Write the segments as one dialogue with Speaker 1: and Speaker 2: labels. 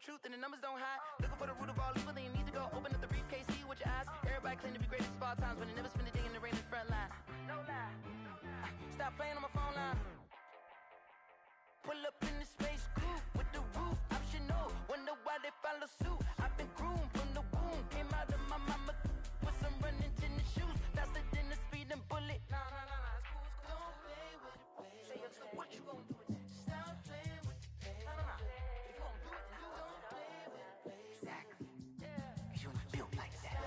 Speaker 1: truth and the numbers don't hide. Looking for the root of all evil, then you need to go open up the briefcase, see what your eyes. Everybody claim to be great at small times, but they never spend a day in the rain in the front line. No lie. Stop playing on my phone line. Pull up in the space coupe with the roof optional. Wonder why they follow suit. I've been groomed from the womb. Came out of my mama with some running tennis shoes. Faster than the speeding bullet. Nah, it's cool. Don't play with it, baby. Say so what you gonna do with it? Stop playing with it, baby. Nah. If you gonna do it, then don't play with it, baby. Exactly. Yeah. Cause you're not built like that.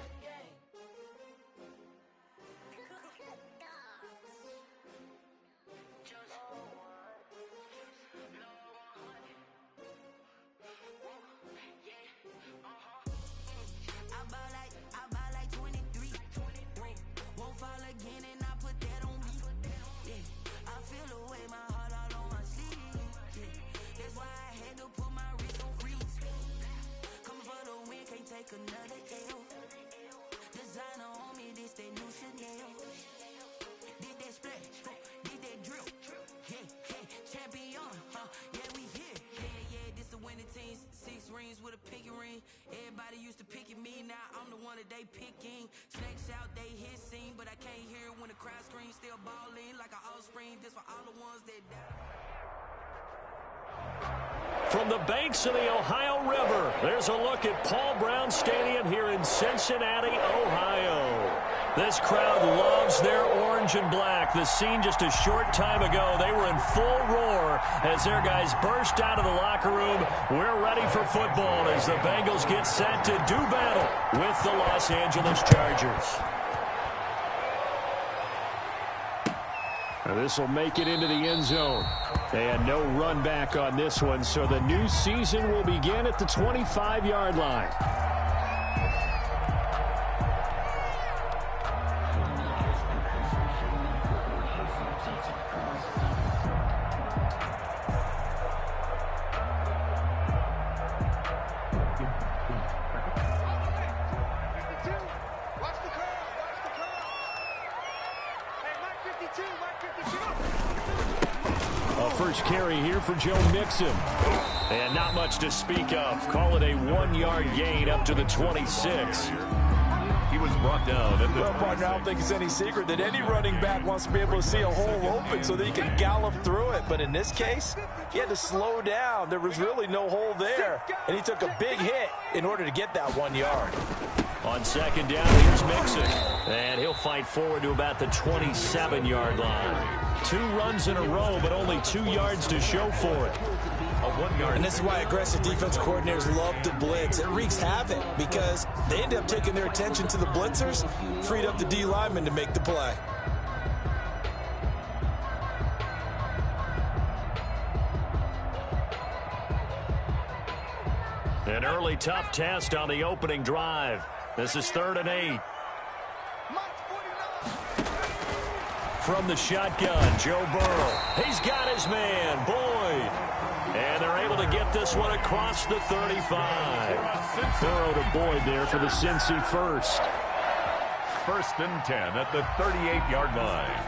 Speaker 1: I buy like 23. Won't fall again and I put that on me. Yeah, I feel the way, my heart all on my sleeve. Yeah, that's why I had to put my wrist on freeze. Coming for the win, can't take another L. Designer on me, this that new Chanel. Did that splash, did that drill. Yeah, champion, yeah, we here. Yeah, this the winning team. 6 rings with a pinky ring. Everybody used to pick at me, now I'm the one that they picking. Snakes out, they hit scene, but I can't hear it when the crowd screams. Still balling like an offspring. This for all the ones that died.
Speaker 2: From the banks of the Ohio River, there's a look at Paul Brown Stadium here in Cincinnati, Ohio. This crowd loves their orange and black. The scene just a short time ago, they were in full roar as their guys burst out of the locker room. We're ready for football as the Bengals get set to do battle with the Los Angeles Chargers. Now this will make it into the end zone. And no run back on this one, so the new season will begin at the 25-yard line. First carry here for Joe Mixon. And not much to speak of. Call it a 1-yard gain up to the 26.
Speaker 3: He was brought down.
Speaker 4: Well, partner, I don't think it's any secret that any running back wants to be able to see a hole open so that he can gallop through it. But in this case, he had to slow down. There was really no hole there. And he took a big hit in order to get that 1 yard.
Speaker 2: On second down, here's Mixon. And he'll fight forward to about the 27-yard line. 2 runs in a row, but only 2 yards to show for it.
Speaker 3: A 1 yard.
Speaker 4: And this is why aggressive defense coordinators love to blitz. It wreaks havoc because they end up taking their attention to the blitzers, freed up the D lineman to make the play.
Speaker 2: An early tough test on the opening drive. This is 3rd and 8. From the shotgun, Joe Burrow. He's got his man, Boyd. And they're able to get this one across the 35. Burrow to Boyd there for the Cincy first.
Speaker 3: 1st and 10 at the 38-yard line.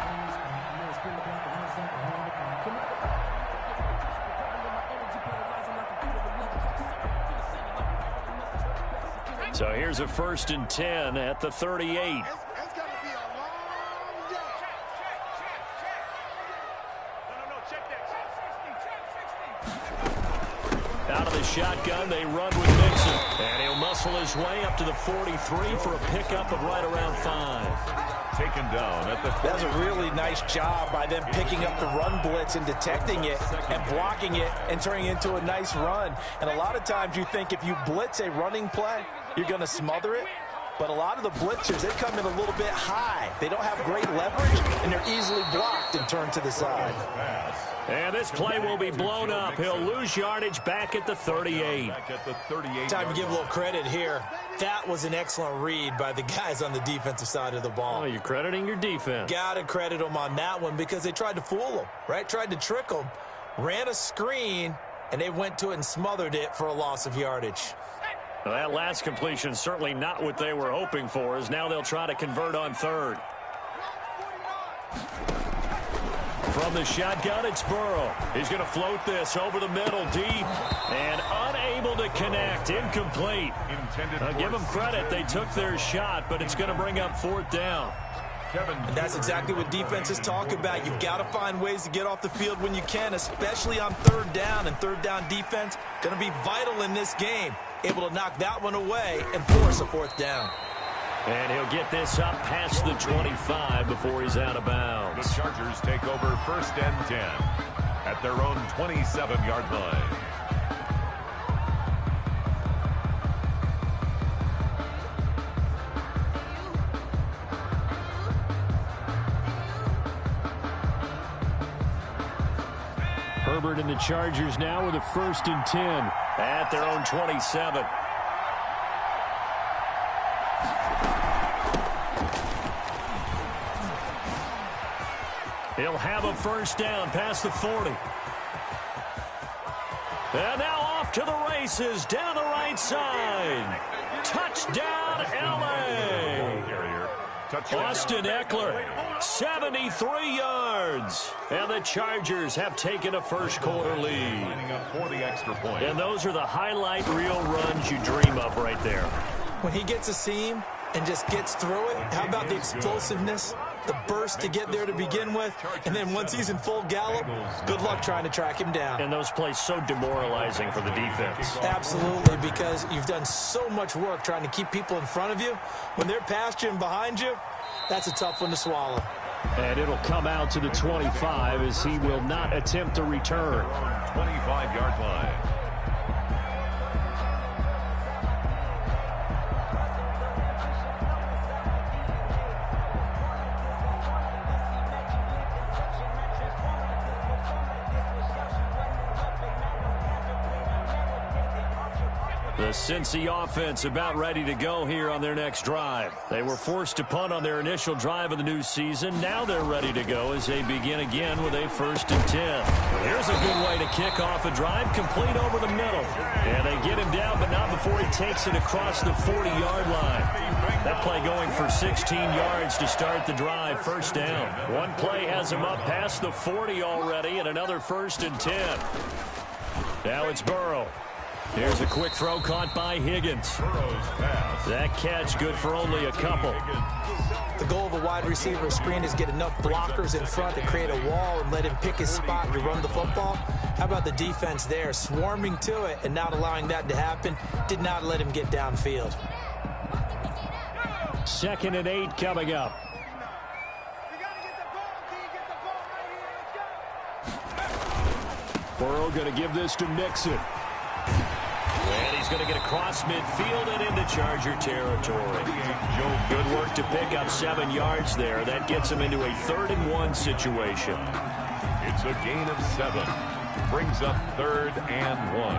Speaker 2: So here's a 1st and 10 at the 38. Out of the shotgun, they run with Mixon. And he'll muscle his way up to the 43 for a pickup of right around 5.
Speaker 3: Taken down at the 40.
Speaker 4: That's a really nice job by them picking up the run blitz and detecting it and blocking it and turning it into a nice run. And a lot of times you think if you blitz a running play, you're going to smother it. But a lot of the blitzers, they come in a little bit high. They don't have great leverage, and they're easily blocked and turned to the side.
Speaker 2: And this play will be blown up. He'll lose yardage back at the 38.
Speaker 4: Time to give a little credit here. That was an excellent read by the guys on the defensive side of the ball.
Speaker 2: Oh, you're crediting your defense.
Speaker 4: Got to credit them on that one because they tried to fool them, right? Tried to trick them. Ran a screen, and they went to it and smothered it for a loss of yardage.
Speaker 2: Well, that last completion certainly not what they were hoping for, as now they'll try to convert on 3rd. From the shotgun, it's Burrow. He's going to float this over the middle deep and unable to connect. Incomplete. I'll give them credit. They took their shot, but it's going to bring up 4th down.
Speaker 4: And that's exactly what defenses talk about. You've got to find ways to get off the field when you can, especially on 3rd down. And 3rd down defense going to be vital in this game. Able to knock that one away and force a 4th down.
Speaker 2: And he'll get this up past the 25 before he's out of bounds.
Speaker 3: The Chargers take over 1st and 10 at their own 27-yard line.
Speaker 2: Herbert and the Chargers now with a 1st and 10 at their own 27. He'll have a 1st down past the 40. And now off to the races down the right side. Touchdown, L.A. Austin Eckler, 73 yards. And the Chargers have taken a first-quarter lead.
Speaker 3: For the extra point.
Speaker 2: And those are the highlight reel runs you dream of right there.
Speaker 4: When he gets a seam and just gets through it, how about the explosiveness, the burst to get there to begin with, and then once he's in full gallop, good luck trying to track him down.
Speaker 2: And those plays so demoralizing for the defense.
Speaker 4: Absolutely, because you've done so much work trying to keep people in front of you. When they're past you and behind you, that's a tough one to swallow.
Speaker 2: And it'll come out to the 25 as he will not attempt to return.
Speaker 3: 25-yard line.
Speaker 2: The Cincy offense about ready to go here on their next drive. They were forced to punt on their initial drive of the new season. Now they're ready to go as they begin again with a 1st and 10. Here's a good way to kick off a drive, complete over the middle. And they get him down, but not before he takes it across the 40-yard line. That play going for 16 yards to start the drive, 1st down. One play has him up past the 40 already, and another 1st and 10. Now it's Burrow. Here's a quick throw caught by Higgins. That catch good for only a couple.
Speaker 4: The goal of a wide receiver screen is get enough blockers in front to create a wall and let him pick his spot to run the football. How about the defense there, swarming to it and not allowing that to happen? Did not let him get downfield.
Speaker 2: 2nd and 8 coming up. Burrow going to give this to Mixon. And he's going to get across midfield and into Charger territory. Good work to pick up 7 yards there. That gets him into a 3rd and 1 situation.
Speaker 3: It's a gain of 7. Brings up 3rd and 1.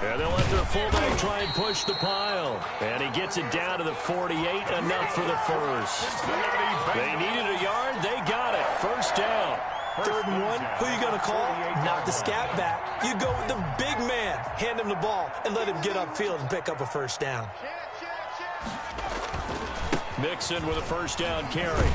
Speaker 2: And they'll let their fullback try and push the pile. And he gets it down to the 48, enough for the 1st. They needed a yard, they got it. 1st down.
Speaker 4: 3rd and 1, who are you going to call? Not the scat back. You go with the big man, hand him the ball, and let him get upfield and pick up a 1st down.
Speaker 2: Mixon with a 1st down carry.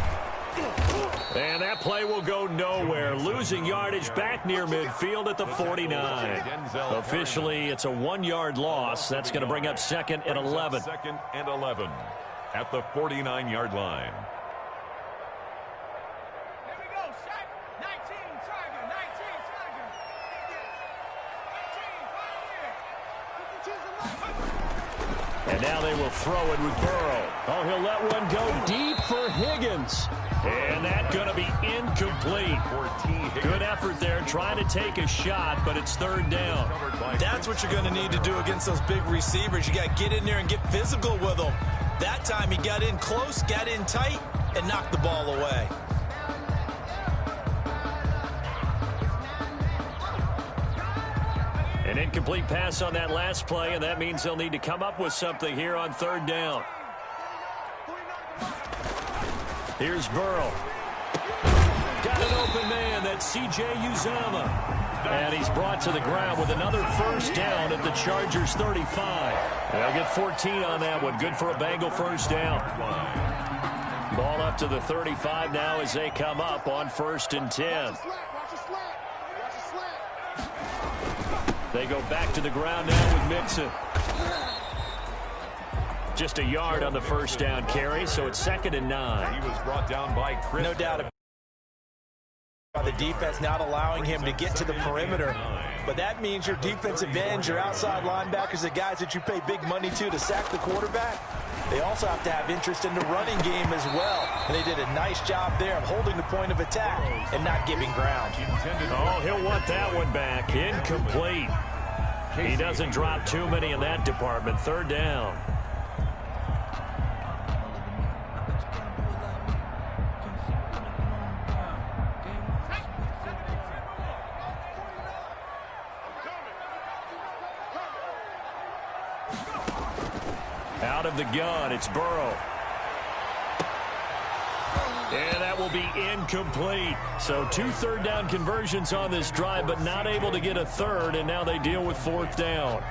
Speaker 2: And that play will go nowhere. Losing yardage back near midfield at the 49. Officially, it's a 1-yard loss. That's going to bring up 2nd and 11.
Speaker 3: 2nd and 11 at the 49-yard line.
Speaker 5: Here we go, shot. 19, Charger, 19, Charger. 18,
Speaker 2: And now they will throw it with Burrow. Oh, he'll let one go deep for Higgins. And that's going to be incomplete. Good effort there trying to take a shot, but it's 3rd down.
Speaker 4: That's what you're going to need to do against those big receivers. You got to get in there and get physical with them. That time he got in close, got in tight, and knocked the ball away.
Speaker 2: An incomplete pass on that last play, and that means they'll need to come up with something here on 3rd down. Here's Burrow. Got an open man. That's C.J. Uzomah. And he's brought to the ground with another 1st down at the Chargers 35. They'll get 14 on that one. Good for a Bengal 1st down. Ball up to the 35 now as they come up on 1st and 10. They go back to the ground now with Mixon. Just a yard on the first down carry, so it's 2nd and 9.
Speaker 3: He was brought down by Chris.
Speaker 4: No doubt about the defense not allowing him to get to the perimeter. But that means your defensive ends, your outside linebackers, the guys that you pay big money to sack the quarterback, they also have to have interest in the running game as well. And they did a nice job there of holding the point of attack and not giving ground.
Speaker 2: Oh, he'll want that one back. Incomplete. He doesn't drop too many in that department. 3rd down. Out of the gun, it's Burrow. And that will be incomplete. So 2 third down conversions on this drive, but not able to get a third, and now they deal with 4th down.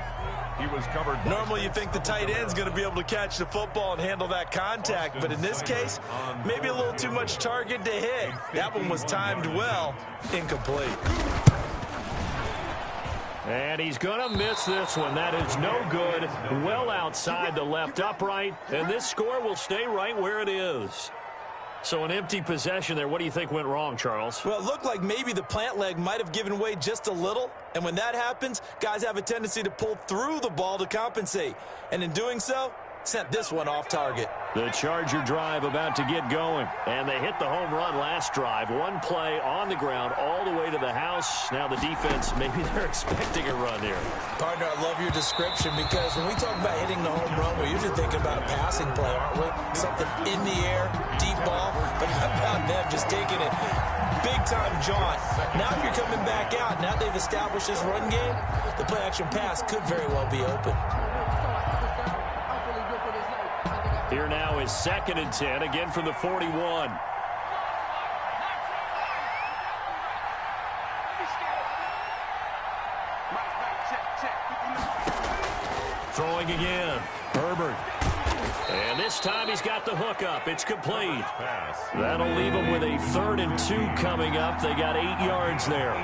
Speaker 3: He was covered.
Speaker 4: Normally you think the tight end's going to be able to catch the football and handle that contact, but in this case, maybe a little too much target to hit. That one was timed well. Incomplete.
Speaker 2: And he's going to miss this one. That is no good. Well outside the left upright, and this score will stay right where it is. So an empty possession there. What do you think went wrong, Charles?
Speaker 4: Well, it looked like maybe the plant leg might have given way just a little. And when that happens, guys have a tendency to pull through the ball to compensate. And in doing so, sent this one off target.
Speaker 2: The Charger drive about to get going. And they hit the home run last drive. One play on the ground all the way to the house. Now the defense, maybe they're expecting a run here.
Speaker 4: Partner, I love your description because when we talk about hitting the home run, we're usually thinking about a passing play, aren't we? Something in the air, deep ball. But how about them just taking it big-time jaunt? Now if you're coming back out, now they've established this run game, the play-action pass could very well be open.
Speaker 2: Here now is 2nd and 10, again from the 41. Throwing again, Herbert. And this time he's got the hook up. It's complete. That'll leave him with a 3rd and 2 coming up. They got 8 yards there.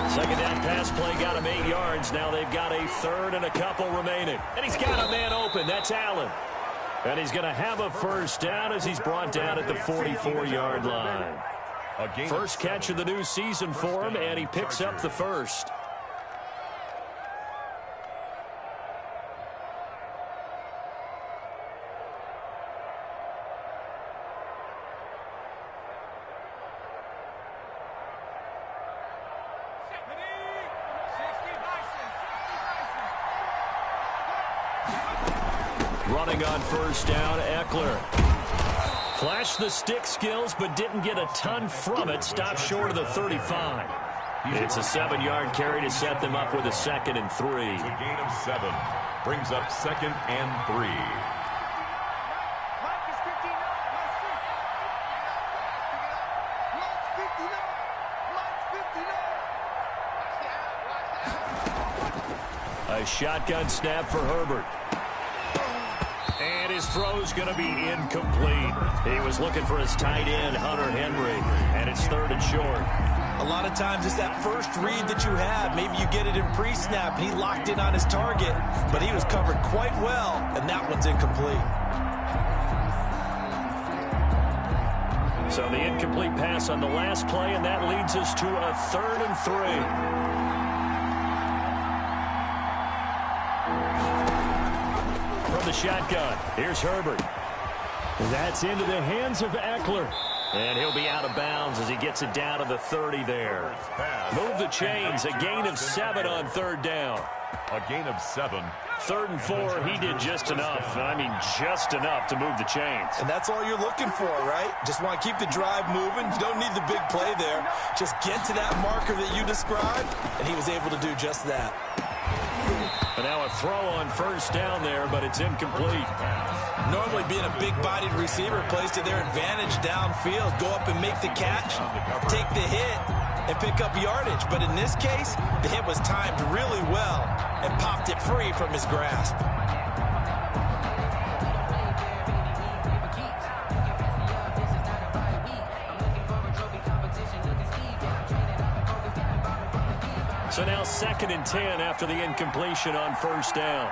Speaker 2: 2nd down pass play got him 8 yards. Now they've got a 3rd and a couple remaining. And he's got a man open. That's Allen. And he's going to have a 1st down as he's brought down at the 44-yard line. First catch of the new season for him, and he picks up the 1st. Running on 1st down, Eckler. Flashed the stick skills, but didn't get a ton from it. Stopped short of the 35. It's a 7-yard carry to set them up with a 2nd and 3.
Speaker 3: It's a gain of 7. Brings up 2nd and 3.
Speaker 2: A shotgun snap for Herbert. And his throw's going to be incomplete. He was looking for his tight end, Hunter Henry, and it's 3rd and short.
Speaker 4: A lot of times it's that first read that you have. Maybe you get it in pre-snap, and he locked in on his target, but he was covered quite well, and that one's incomplete.
Speaker 2: So the incomplete pass on the last play, and that leads us to a 3rd and 3. From the shotgun, here's Herbert. That's into the hands of Eckler. And he'll be out of bounds as he gets it down to the 30 there. Move the chains, a gain of 7 on 3rd down.
Speaker 3: A gain of 7.
Speaker 2: 3rd and 4, he did just enough. I mean, just enough to move the chains.
Speaker 4: And that's all you're looking for, right? Just want to keep the drive moving. You don't need the big play there. Just get to that marker that you described, and he was able to do just that.
Speaker 2: And now a throw on 1st down there, but it's incomplete.
Speaker 4: Normally being a big-bodied receiver plays to their advantage downfield. Go up and make the catch, take the hit, and pick up yardage. But in this case, the hit was timed really well and popped it free from his grasp.
Speaker 2: So now 2nd and 10 after the incompletion on first down.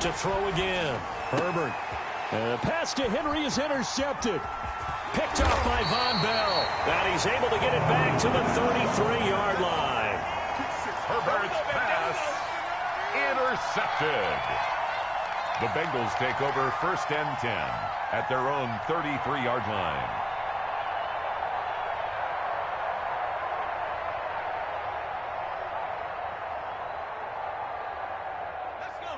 Speaker 2: To throw again. Herbert. The pass to Henry is intercepted. Picked off by Von Bell. And he's able to get it back to the 33-yard line.
Speaker 3: Herbert's pass intercepted. The Bengals take over 1st and 10 at their own 33-yard line.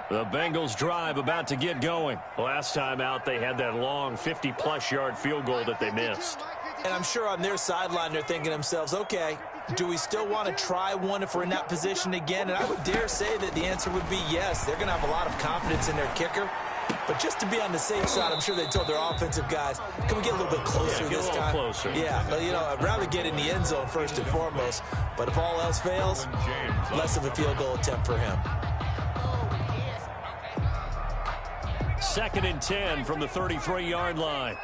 Speaker 2: The Bengals drive about to get going. Last time out, they had that long 50-plus yard field goal that they missed.
Speaker 4: And I'm sure on their sideline, they're thinking to themselves, okay, do we still want to try one if we're in that position again? And I would dare say that the answer would be yes. They're going to have a lot of confidence in their kicker. But just to be on the safe side, I'm sure they told their offensive guys, can we get a little bit closer this time?
Speaker 2: Closer.
Speaker 4: Yeah, but, you know, I'd rather get in the end zone first and foremost. But if all else fails, less of a field goal attempt for him.
Speaker 2: 2nd and 10 from the 33-yard line.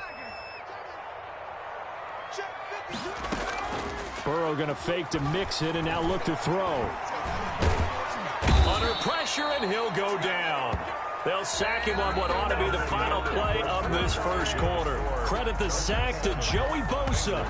Speaker 2: Burrow going to fake to mix it and now look to throw. Under pressure, and he'll go down. They'll sack him on what ought to be the final play of this first quarter. Credit the sack to Joey Bosa.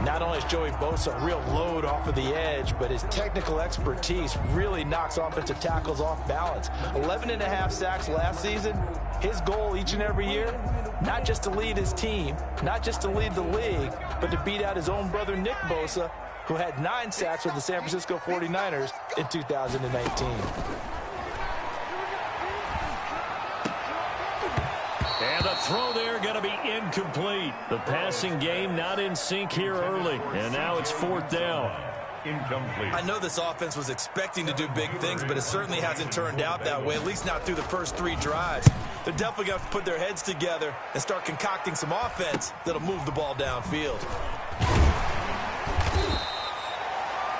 Speaker 4: Not only is Joey Bosa a real load off of the edge, but his technical expertise really knocks offensive tackles off balance. 11.5 sacks last season. His goal each and every year, not just to lead his team, not just to lead the league, but to beat out his own brother Nick Bosa, who had 9 sacks with the San Francisco 49ers in 2019.
Speaker 2: And the throw there going to be incomplete. The passing game not in sync here early. And now it's 4th down.
Speaker 3: Incomplete.
Speaker 4: I know this offense was expecting to do big things, but it certainly hasn't turned out that way, at least not through the first 3 drives. They're definitely going to have to put their heads together and start concocting some offense that'll move the ball downfield.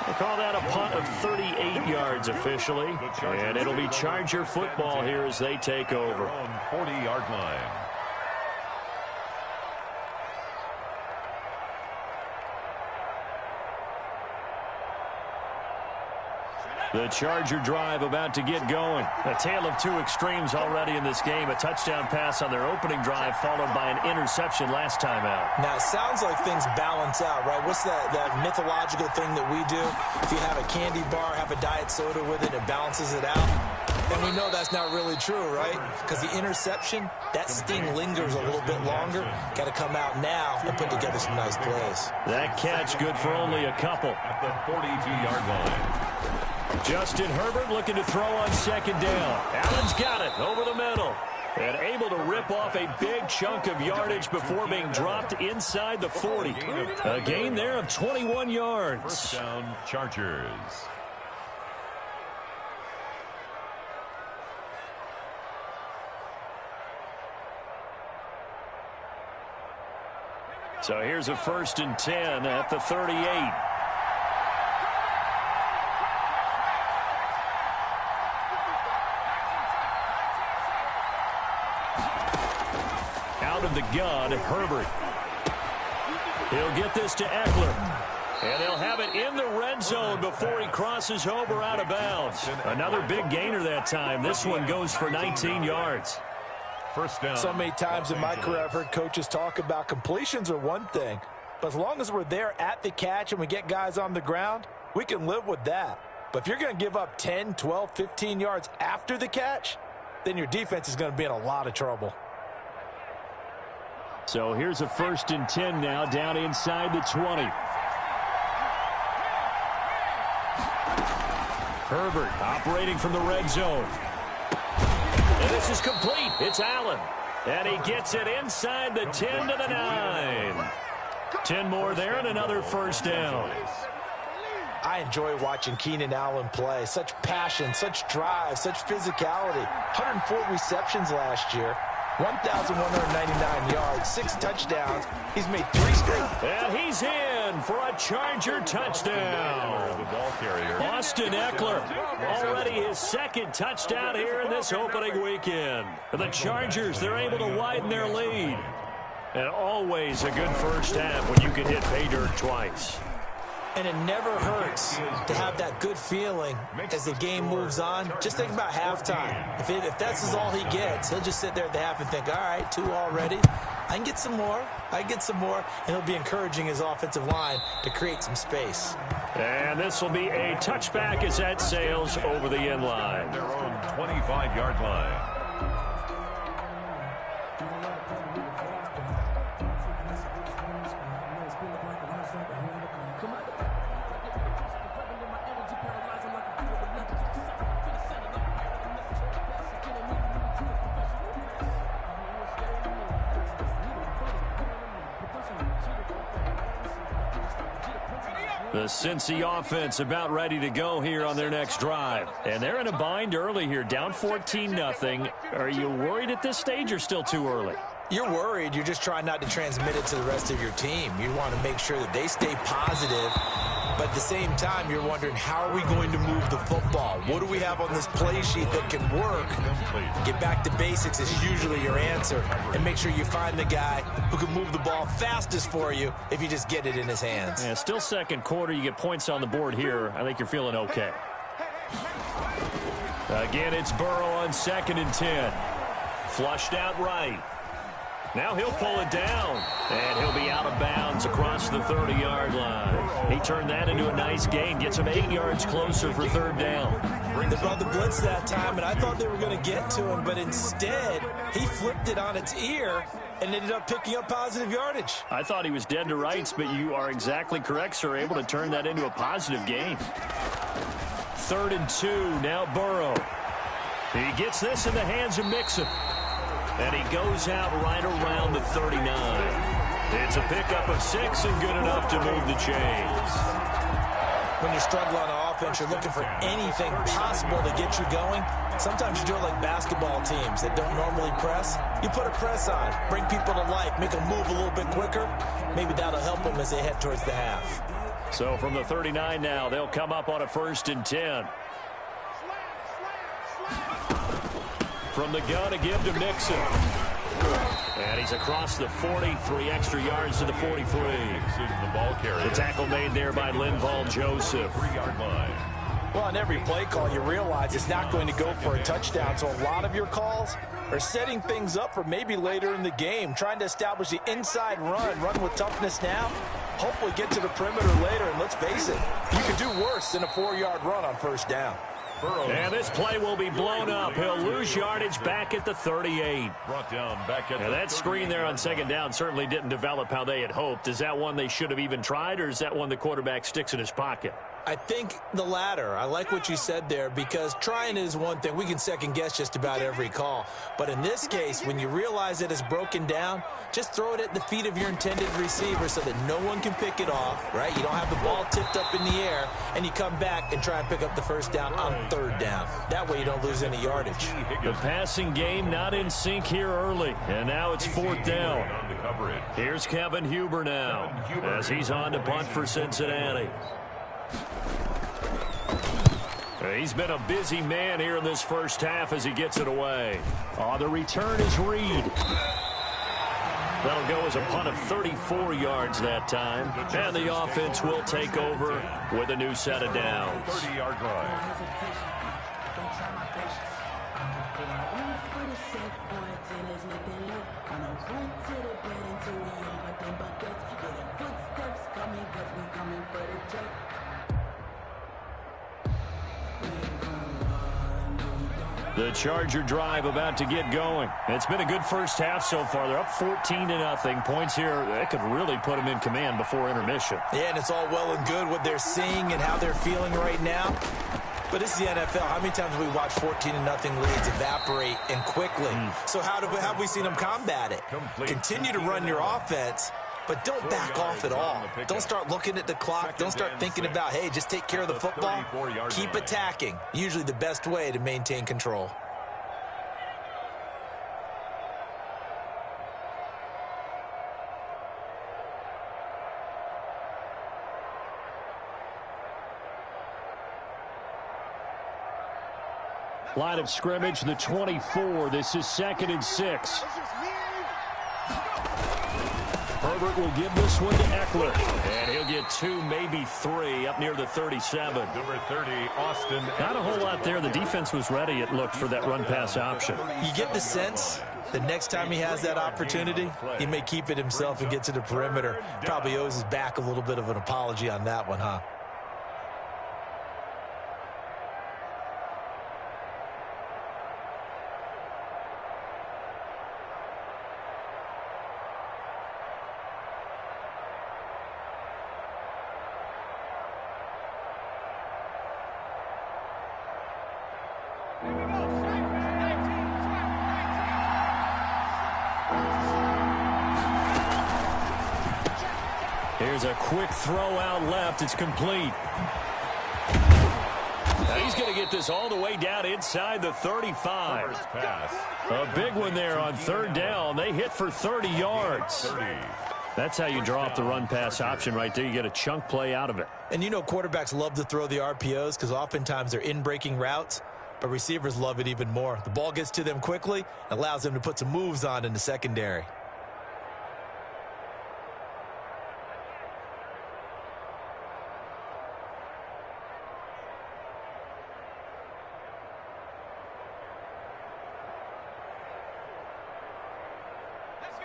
Speaker 2: We'll call that a punt of 38 yards officially. And it'll be Charger football here as they take over.
Speaker 3: 40-yard line.
Speaker 2: The Charger drive about to get going. A tale of 2 extremes already in this game. A touchdown pass on their opening drive followed by an interception last time out.
Speaker 4: Now, it sounds like things balance out, right? What's that mythological thing that we do? If you have a candy bar, have a diet soda with it, it balances it out. And we know that's not really true, right? Because the interception, that sting lingers a little bit longer. Got to come out now and put together some nice plays.
Speaker 2: That catch good for only a couple.
Speaker 3: At the 42-yard line.
Speaker 2: Justin Herbert looking to throw on 2nd down. Allen's got it over the middle. And able to rip off a big chunk of yardage before being dropped inside the 40. A gain there of 21 yards.
Speaker 3: First down, Chargers.
Speaker 2: So here's a 1st and 10 at the 38. Out of the gun, Herbert. He'll get this to Eckler. And they'll have it in the red zone before he crosses over out of bounds. Another big gainer that time. This one goes for 19 yards.
Speaker 3: First down.
Speaker 4: So many times in my career I've heard coaches talk about completions are one thing, but as long as we're there at the catch and we get guys on the ground, we can live with that. But if you're going to give up 10, 12, 15 yards after the catch, then your defense is going to be in a lot of trouble.
Speaker 2: So here's a 1st and 10 now down inside the 20. Herbert operating from the red zone. And this is complete. It's Allen. And he gets it inside the 10 to the 9. 10 more there and another 1st down.
Speaker 4: I enjoy watching Keenan Allen play. Such passion, such drive, such physicality. 104 receptions last year. 1,199 yards, 6 touchdowns. He's made 3 straight.
Speaker 2: And he's in for a Charger touchdown.
Speaker 3: The ball carrier.
Speaker 2: Austin Eckler, already his 2nd touchdown here in this opening weekend. For the Chargers, they're able to widen their lead. And always a good first half when you can hit pay dirt twice.
Speaker 4: And it never hurts to have that good feeling as the game moves on. Just think about halftime. If that's all he gets, he'll just sit there at the half and think, all right, 2 already. I can get some more. And he'll be encouraging his offensive line to create some space.
Speaker 2: And this will be a touchback as that sails over the end line.
Speaker 3: Their own 25-yard line.
Speaker 2: The Cincy offense about ready to go here on their next drive. And they're in a bind early here, down 14-0. Are you worried at this stage or still too early?
Speaker 4: You're worried. You're just trying not to transmit it to the rest of your team. You want to make sure that they stay positive. But at the same time, you're wondering, how are we going to move the football? What do we have on this play sheet that can work? Get back to basics is usually your answer. And make sure you find the guy who can move the ball fastest for you if you just get it in his hands.
Speaker 2: Yeah, still second quarter. You get points on the board here. I think you're feeling okay. Again, it's Burrow on 2nd and 10. Flushed out right. Now he'll pull it down, and he'll be out of bounds across the 30-yard line. He turned that into a nice gain, gets him 8 yards closer for 3rd down.
Speaker 4: They brought the blitz that time, and I thought they were going to get to him, but instead he flipped it on its ear and ended up picking up positive yardage.
Speaker 2: I thought he was dead to rights, but you are exactly correct, sir, able to turn that into a positive gain. 3rd and 2, now Burrow. He gets this in the hands of Mixon. And he goes out right around the 39. It's a pickup of 6 and good enough to move the chains.
Speaker 4: When you struggle on offense, you're looking for anything possible to get you going. Sometimes you do it like basketball teams that don't normally press. You put a press on, bring people to life, make them move a little bit quicker. Maybe that'll help them as they head towards the half.
Speaker 2: So from the 39 now, they'll come up on a 1st and 10. From the gun, a give to Mixon. And he's across the 40, 3 extra yards to the 43. The tackle made there by Linval Joseph.
Speaker 3: 3-yard line.
Speaker 4: Well, on every play call, you realize it's not going to go for a touchdown. So a lot of your calls are setting things up for maybe later in the game, trying to establish the inside run with toughness now. Hopefully get to the perimeter later, and let's face it, you could do worse than a 4-yard run on 1st down.
Speaker 2: And this play will be blown up. He'll lose yardage back at the 38.
Speaker 3: Brought down back at
Speaker 2: and that screen there on 2nd down certainly didn't develop how they had hoped. Is that one they should have even tried, or is that one the quarterback sticks in his pocket?
Speaker 4: I think the latter. I like what you said there, because trying is one thing. We can second guess just about every call. But in this case, when you realize that it's broken down, just throw it at the feet of your intended receiver so that no one can pick it off, right? You don't have the ball tipped up in the air, and you come back and try and pick up the 1st down on 3rd down. That way you don't lose any yardage.
Speaker 2: The passing game not in sync here early, and now it's 4th down. Here's Kevin Huber now as he's on to punt for Cincinnati. He's been a busy man here in this 1st half as he gets it away. The return is Reed. That'll go as a punt of 34 yards that time. And the offense will take over with a new set of downs.
Speaker 3: 30-yard line.
Speaker 2: The Charger drive about to get going. It's been a good 1st half so far. They're up 14-0. Points here, that could really put them in command before intermission.
Speaker 4: Yeah, and it's all well and good what they're seeing and how they're feeling right now. But this is the NFL. How many times have we watched 14-0 leads evaporate and quickly? So how have we seen them combat it? Continue to run your offense, but don't back off at all. Don't start looking at the clock. Don't start thinking about, hey, just take care of the football. Keep attacking. Usually the best way to maintain control.
Speaker 2: Line of scrimmage, the 24. This is 2nd and 6. Herbert will give this one to Eckler. And he'll get 2, maybe 3, up near the 37.
Speaker 3: Number 30, Austin.
Speaker 2: Not a whole lot there. The defense was ready, it looked, for that run-pass option.
Speaker 4: You get the sense the next time he has that opportunity, he may keep it himself and get to the perimeter. Probably owes his back a little bit of an apology on that one, huh?
Speaker 2: Here's a quick throw out left. It's complete. Now he's going to get this all the way down inside the 35. A big one there on third down. They hit for 30 yards. That's how you draw up the run-pass option right there. You get a chunk play out of it.
Speaker 4: And you know quarterbacks love to throw the RPOs because oftentimes they're in-breaking routes, but receivers love it even more. The ball gets to them quickly, allows them to put some moves on in the secondary.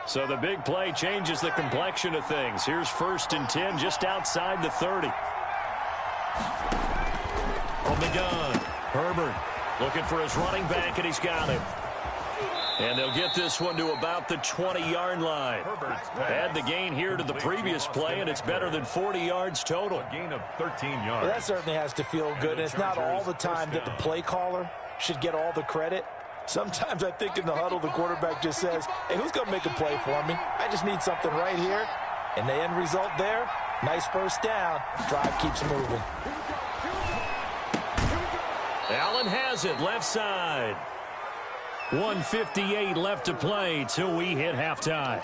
Speaker 2: So the big play changes the complexion of things. Here's 1st and 10 just outside the 30. From the gun, Herbert looking for his running back, and he's got him. And they'll get this one to about the 20-yard line. Add the gain here to the previous play, and it's better than 40 yards total.
Speaker 3: A gain of 13 yards.
Speaker 4: Well, that certainly has to feel good, and it's not all the time that the play caller should get all the credit. Sometimes I think in the huddle, the quarterback just says, hey, who's going to make a play for me? I just need something right here. And the end result there, nice first down. Drive keeps moving.
Speaker 2: Allen has it, left side. 1:58 left to play till we hit halftime.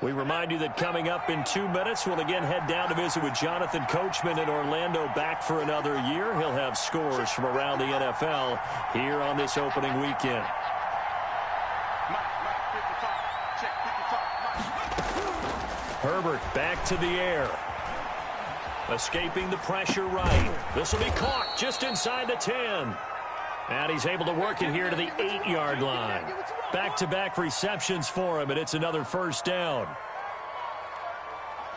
Speaker 2: We remind you that coming up in 2 minutes, we'll again head down to visit with Jonathan Coachman in Orlando, back for another year. He'll have scores from around the NFL here on this opening weekend. Herbert back to the air. Escaping the pressure right. This will be caught just inside the 10. And he's able to work it here to the 8-yard line. Back-to-back receptions for him, and it's another first down.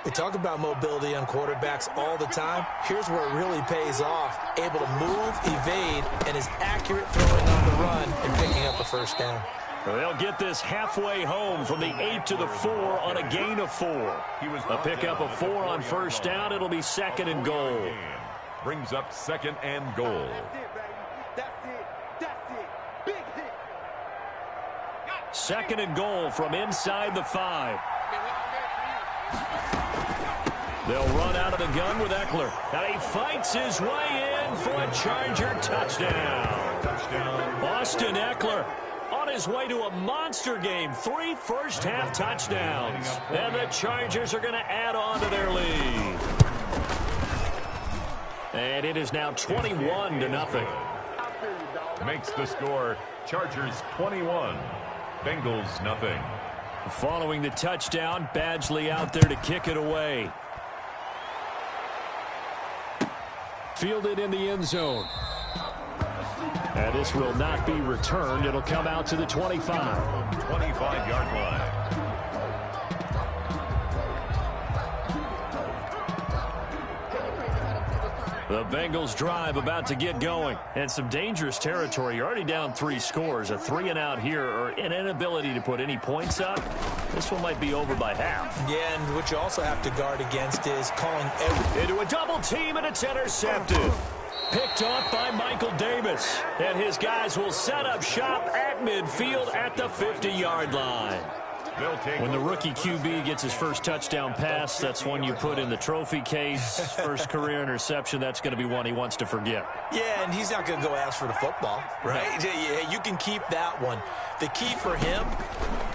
Speaker 4: We talk about mobility on quarterbacks all the time. Here's where it really pays off. Able to move, evade, and is accurate throwing on the run and picking up a first down.
Speaker 2: They'll get this halfway home from the 8 to the 4 on a gain of 4. A pickup of 4 on first down. It'll be 2nd and goal.
Speaker 3: Brings up 2nd and goal.
Speaker 2: Second and goal from inside the 5. They'll run out of the gun with Eckler. And he fights his way in for a Charger touchdown. Austin Eckler on his way to a monster game. 3 first-half touchdowns. And the Chargers are going to add on to their lead. And it is now 21-0.
Speaker 3: Makes the score Chargers 21. Bengals nothing.
Speaker 2: Following the touchdown, Badgley out there to kick it away. Fielded in the end zone. And this will not be returned. It'll come out to the 25.
Speaker 3: 25-yard line.
Speaker 2: The Bengals drive about to get going. And some dangerous territory. You're already down 3 scores. A 3-and-out here, or an inability to put any points up. This one might be over by half.
Speaker 4: Yeah, and what you also have to guard against is calling every...
Speaker 2: Into a double team, and it's intercepted. Picked off by Michael Davis. And his guys will set up shop at midfield at the 50-yard line. When the rookie QB gets his first touchdown pass, that's one you put in the trophy case. First career interception, that's going to be one he wants to forget.
Speaker 4: Yeah, and he's not going to go ask for the football, right? Yeah, you can keep that one. The key for him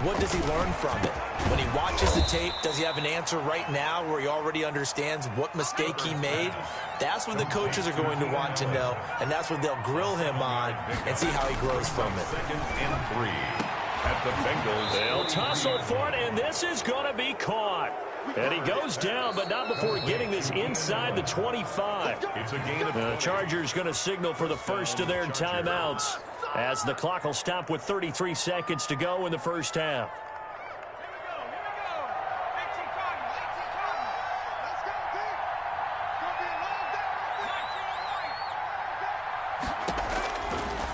Speaker 4: what does he learn from it? When he watches the tape, does he have an answer right now where he already understands what mistake he made? That's what the coaches are going to want to know, and that's what they'll grill him on and see how he grows from it.
Speaker 3: 2nd and 3 at the Bengals.
Speaker 2: They'll tussle for it, and this is going to be caught. And he goes down, but not before getting this inside the 25.
Speaker 3: It's a gain of
Speaker 2: The Chargers going to signal for the first of their timeouts, as the clock will stop with 33 seconds to go in the first half.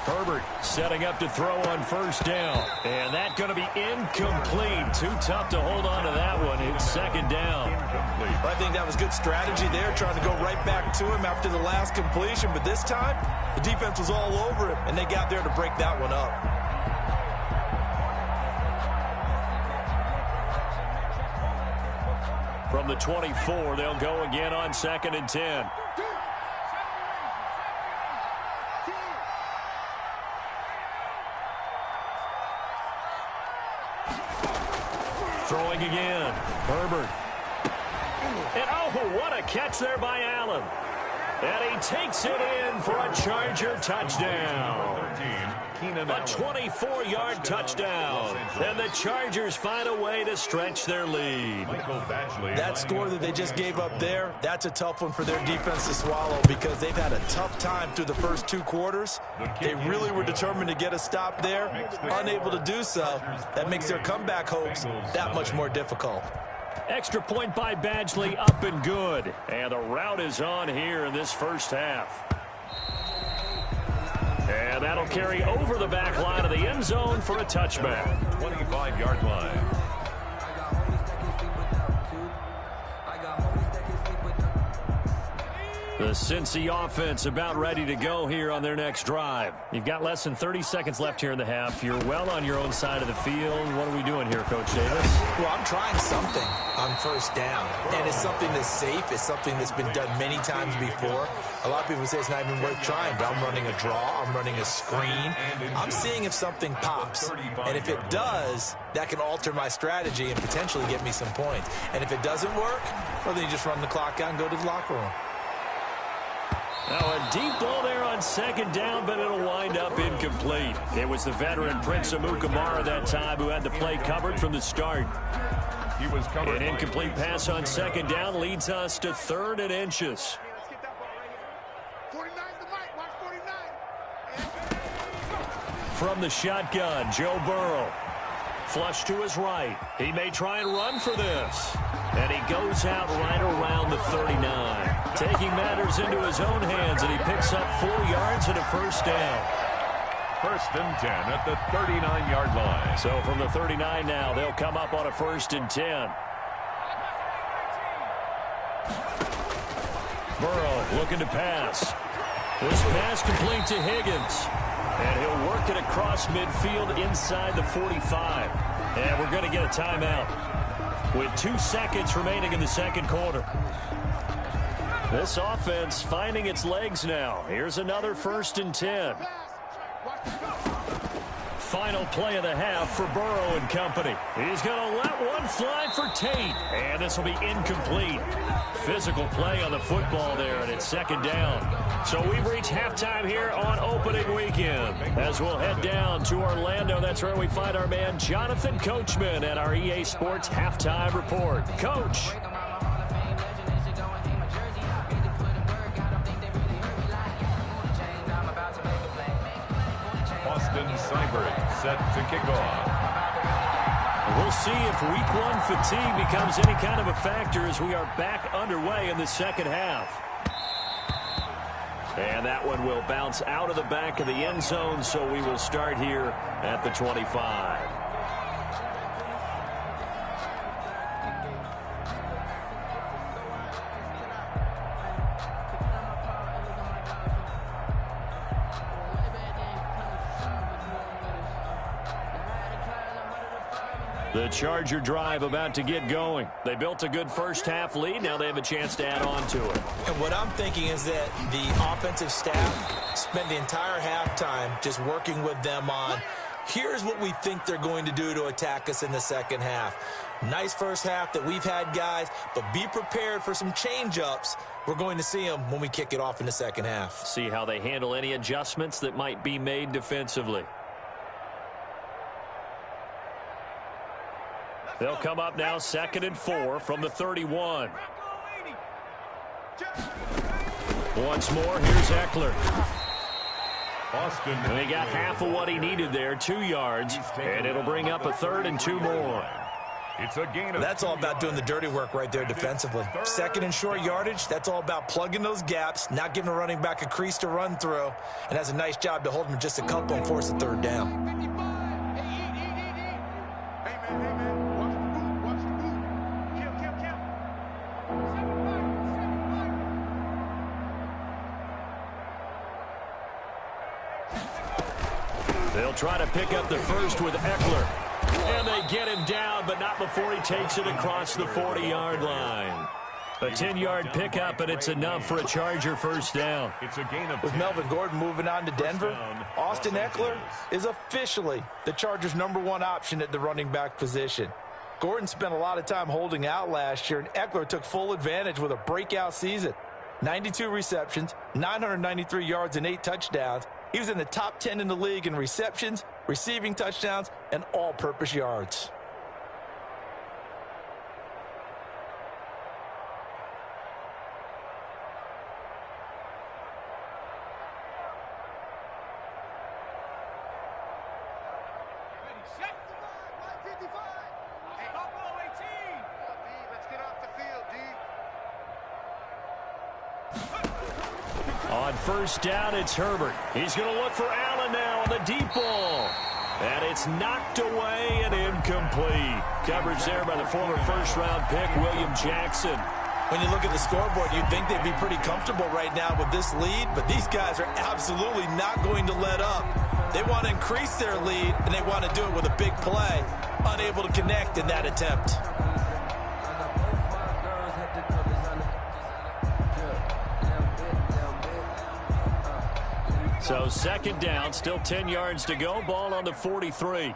Speaker 2: Herbert setting up to throw on first down. And that's going to be incomplete. Too tough to hold on to that one. It's second down.
Speaker 4: Well, I think that was good strategy there, trying to go right back to him after the last completion. But this time, the defense was all over him, and they got there to break that one up.
Speaker 2: From the 24, they'll go again on 2nd and 10. Throwing again. Herbert. And oh, what a catch there by Allen. And he takes it in for a Charger touchdown. A 24-yard touchdown. And the Chargers find a way to stretch their lead.
Speaker 4: That score that they just gave up there, that's a tough one for their defense to swallow because they've had a tough time through the first 2 quarters. They really were determined to get a stop there, unable to do so. That makes their comeback hopes that much more difficult.
Speaker 2: Extra point by Badgley, up and good. And the route is on here in this first half. And that'll carry over the back line of the end zone for a touchback.
Speaker 3: 25-yard line.
Speaker 2: The Cincy offense about ready to go here on their next drive. You've got less than 30 seconds left here in the half. You're well on your own side of the field. What are we doing here, Coach Davis?
Speaker 4: Well, I'm trying something on first down, and it's something that's safe. It's something that's been done many times before. A lot of people say it's not even worth trying, but I'm running a draw. I'm running a screen. I'm seeing if something pops, and if it does, that can alter my strategy and potentially get me some points. And if it doesn't work, well, then you just run the clock out and go to the locker room.
Speaker 2: Now a deep ball there on second down, but it'll wind up incomplete. It was the veteran Prince Amukamara that time who had the play covered from the start.
Speaker 3: He was covered.
Speaker 2: An incomplete pass on second down leads us to 3rd and inches. From the shotgun, Joe Burrow. Flush to his right. He may try and run for this. And he goes out right around the 39. Taking matters into his own hands, and he picks up 4 yards and a first down.
Speaker 3: 1st and 10 at the 39-yard line.
Speaker 2: So from the 39 now, they'll come up on a 1st and 10. Burrow looking to pass. This pass complete to Higgins. And he'll work it across midfield inside the 45. And we're going to get a timeout with 2 seconds remaining in the second quarter. This offense finding its legs now. Here's another 1st and 10. Final play of the half for Burrow and company. He's going to let one fly for Tate. And this will be incomplete. Physical play on the football there, and it's second down. So we've reached halftime here on opening weekend. As we'll head down to Orlando, that's where we find our man Jonathan Coachman at our EA Sports Halftime Report. Coach.
Speaker 3: Austin Seibert set to kick off.
Speaker 2: We'll see if week 1 fatigue becomes any kind of a factor as we are back underway in the second half. And that one will bounce out of the back of the end zone, so we will start here at the 25. The Charger drive about to get going. They built a good first half lead. Now they have a chance to add on to it.
Speaker 4: And what I'm thinking is that the offensive staff spent the entire halftime just working with them on Here's what we think they're going to do to attack us in the second half. Nice first half that we've had, guys, but be prepared for some change-ups. We're going to see them when we kick it off in the second half.
Speaker 2: See how they handle any adjustments that might be made defensively. They'll come up now 2nd and 4 from the 31. Once more, here's Eckler.
Speaker 3: Austin.
Speaker 2: And he got half of what he needed there, 2 yards, and it'll bring up a 3rd and 2 more.
Speaker 3: It's a gain of
Speaker 4: That's all about doing the dirty work right there defensively. 2nd and short yardage, that's all about plugging those gaps, not giving a running back a crease to run through, and has a nice job to hold him just a couple and force a 3rd down.
Speaker 2: They'll try to pick up the first with Eckler. And they get him down, but not before he takes it across the 40-yard line. A 10-yard pickup, and it's enough for a Charger first down.
Speaker 3: It's a gain of 10.
Speaker 4: With Melvin Gordon moving on to Denver, Austin Eckler is officially the Chargers' #1 option at the running back position. Gordon spent a lot of time holding out last year, and Eckler took full advantage with a breakout season. 92 receptions, 993 yards, and 8 touchdowns. He was in the top 10 in the league in receptions, receiving touchdowns, and all-purpose yards.
Speaker 2: On first down, it's Herbert. He's going to look for Allen now on the deep ball. And it's knocked away and incomplete. Coverage there by the former first-round pick, William Jackson.
Speaker 4: When you look at the scoreboard, you'd think they'd be pretty comfortable right now with this lead, but these guys are absolutely not going to let up. They want to increase their lead, and they want to do it with a big play. Unable to connect in that attempt.
Speaker 2: So 2nd down, still 10 yards to go. Ball on the 43.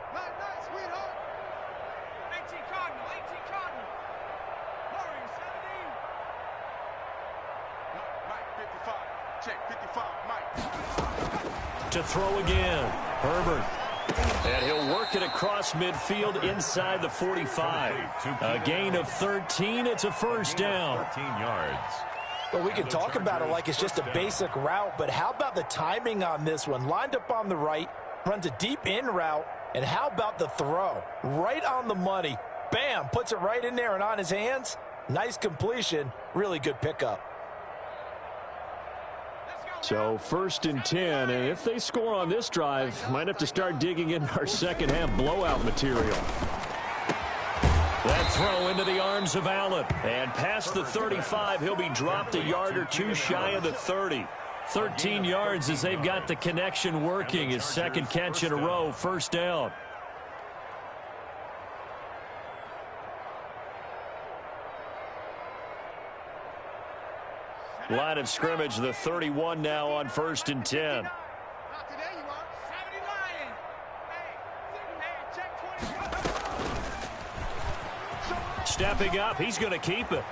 Speaker 2: To throw again, Herbert. And he'll work it across midfield inside the 45. A gain of 13. It's a first down.
Speaker 3: 13 yards.
Speaker 4: Well, we can talk about it like it's just a basic route, but how about the timing on this one? Lined up on the right, runs a deep in route, and how about the throw? Right on the money. Bam, puts it right in there and on his hands. Nice completion, really good pickup.
Speaker 2: So 1st and 10, and if they score on this drive, might have to start digging in our second half blowout material. That throw into the arms of Allen. And past the 35, he'll be dropped a yard or 2 shy of the 30. 13 yards as they've got the connection working. His 2nd catch in a row, first down. Line of scrimmage, the 31 now on 1st and 10. Stepping up, he's going to keep it.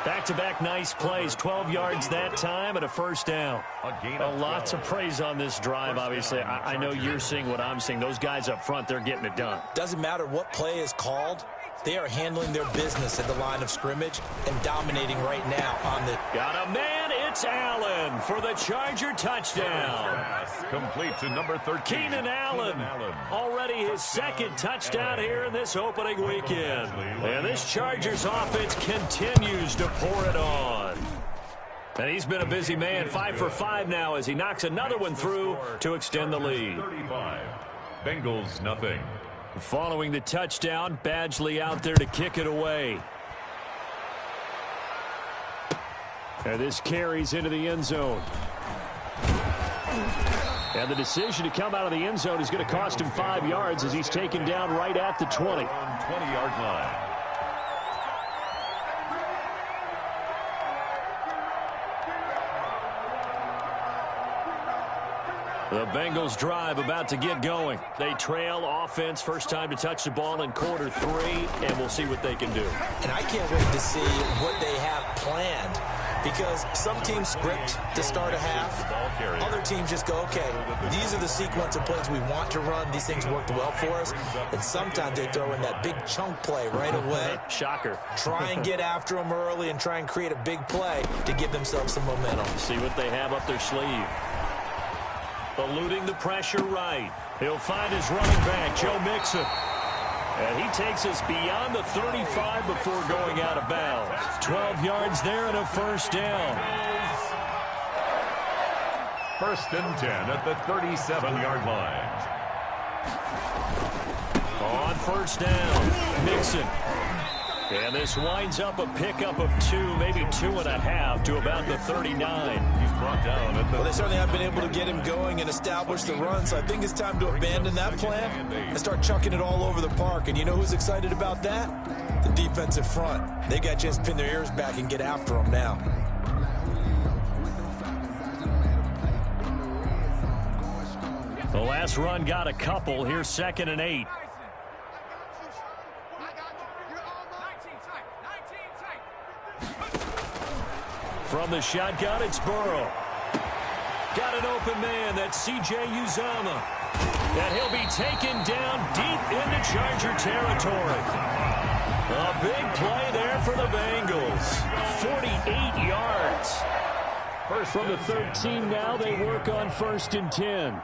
Speaker 2: Back-to-back nice plays, 12 yards that time and a first down. A lot to praise on this drive, obviously. I know you're seeing what I'm seeing. Those guys up front, they're getting it done.
Speaker 4: Doesn't matter what play is called. They are handling their business at the line of scrimmage and dominating right now on the...
Speaker 2: Got a man, it's Allen for the Charger touchdown.
Speaker 3: Complete to number 13.
Speaker 2: Keenan Allen. Already his 2nd touchdown here in this opening weekend. And this Chargers offense continues to pour it on. And he's been a busy man, 5 for 5 now as he knocks another one through to extend the lead.
Speaker 3: 35. Bengals nothing.
Speaker 2: Following the touchdown, Badgley out there to kick it away. And this carries into the end zone. And the decision to come out of the end zone is going to cost him 5 yards as he's taken down right at the 20.
Speaker 3: On 20-yard line.
Speaker 2: The Bengals drive about to get going. They trail offense, first time to touch the ball in quarter 3, and we'll see what they can do.
Speaker 4: And I can't wait to see what they have planned, because some teams script to start a half. Other teams just go, okay, these are the sequence of plays we want to run. These things worked well for us. And sometimes they throw in that big chunk play right away.
Speaker 2: Shocker.
Speaker 4: Try and get after them early and try and create a big play to give themselves some momentum.
Speaker 2: See what they have up their sleeve. Eluding the pressure right. He'll find his running back, Joe Mixon. And he takes us beyond the 35 before going out of bounds. 12 yards there and a first down.
Speaker 3: First and 10 at the 37-yard line.
Speaker 2: On first down, Mixon. And this winds up a pickup of 2, maybe 2.5 to about the 39.
Speaker 3: He's brought down at the...
Speaker 4: Well, they certainly have been able to get him going and establish the run, so I think it's time to abandon that plan and start chucking it all over the park. And you know who's excited about that? The defensive front. They got a chance to pin their ears back and get after him now.
Speaker 2: The last run got a couple. Here's 2nd and 8. From the shotgun, it's Burrow. Got an open man. That's C.J. Uzomah. And he'll be taken down deep into Charger territory. A big play there for the Bengals. 48 yards. From the 13 now, they work on 1st and 10.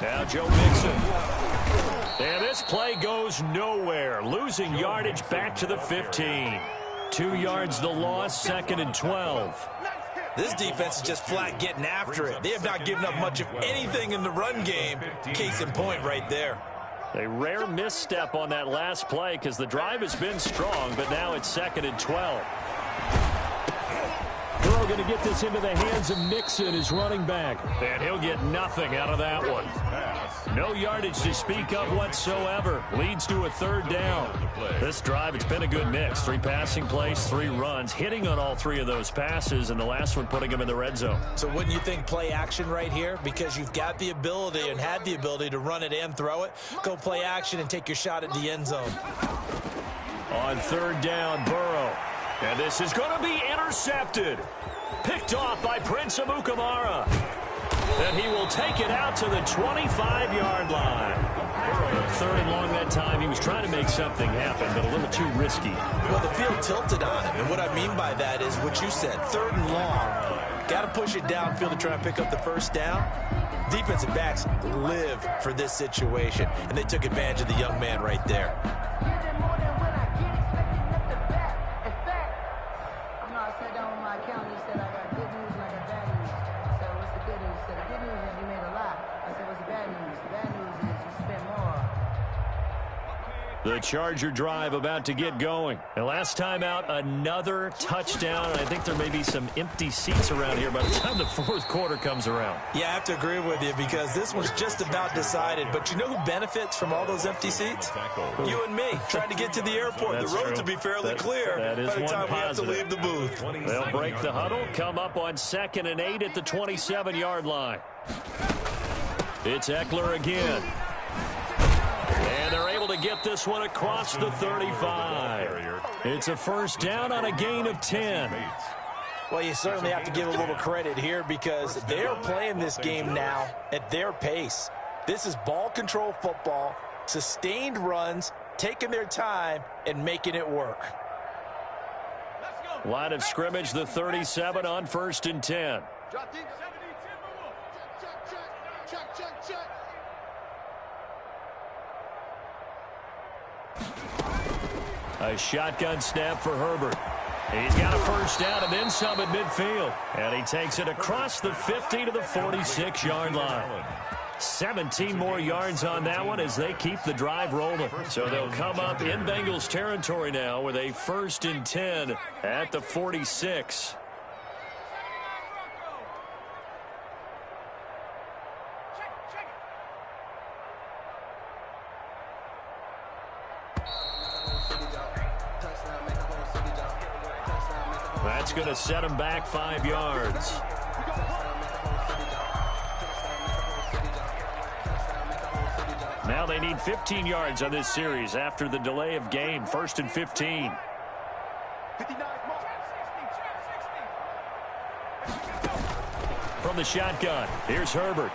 Speaker 2: Now Joe Mixon. And this play goes nowhere. Losing yardage back to the 15. 2 yards the loss, 2nd and 12.
Speaker 4: This defense is just flat getting after it. They have not given up much of anything in the run game. Case in point right there.
Speaker 2: A rare misstep on that last play because the drive has been strong, but now it's 2nd and 12. Burrow going to get this into the hands of Mixon, his running back. And he'll get nothing out of that one. No yardage to speak of whatsoever. Leads to a 3rd down. This drive, it's been a good mix. 3 passing plays, 3 runs, hitting on all 3 of those passes, and the last one putting him in the red zone.
Speaker 4: So wouldn't you think play action right here? Because you've got the ability and had the ability to run it and throw it. Go play action and take your shot at the end zone.
Speaker 2: On 3rd down, Burrow. And this is going to be intercepted. Picked off by Prince Amukamara. And he will take it out to the 25-yard line. 3rd and long that time. He was trying to make something happen, but a little too risky.
Speaker 4: Well, the field tilted on him. And what I mean by that is what you said. 3rd and long. Got to push it downfield to try and pick up the first down. Defensive backs live for this situation. And they took advantage of the young man right there.
Speaker 2: The Charger drive about to get going. And last time out, another touchdown. And I think there may be some empty seats around here by the time the 4th quarter comes around.
Speaker 4: Yeah, I have to agree with you because this one's just about decided. But you know who benefits from all those empty seats? You and me, trying to get to the airport. The roads will be fairly clear by the time we have to leave the booth.
Speaker 2: They'll break the huddle, come up on 2nd and 8 at the 27-yard line. It's Eckler again. And they're able to get this one across the 35. It's a first down on a gain of 10.
Speaker 4: Well, you certainly have to give a little credit here because they're playing this game now at their pace. This is ball control football, sustained runs, taking their time, and making it work.
Speaker 2: Line of scrimmage, the 37 on 1st and 10. A shotgun snap for Herbert. He's got a first down and then some at midfield. And he takes it across the 50 to the 46-yard line. 17 more yards on that one as they keep the drive rolling. So they'll come up in Bengals territory now with a 1st and 10 at the 46. That's going to set him back 5 yards. Now they need 15 yards on this series after the delay of game. 1st and 15.
Speaker 5: 59 more.
Speaker 2: From the shotgun, here's Herbert.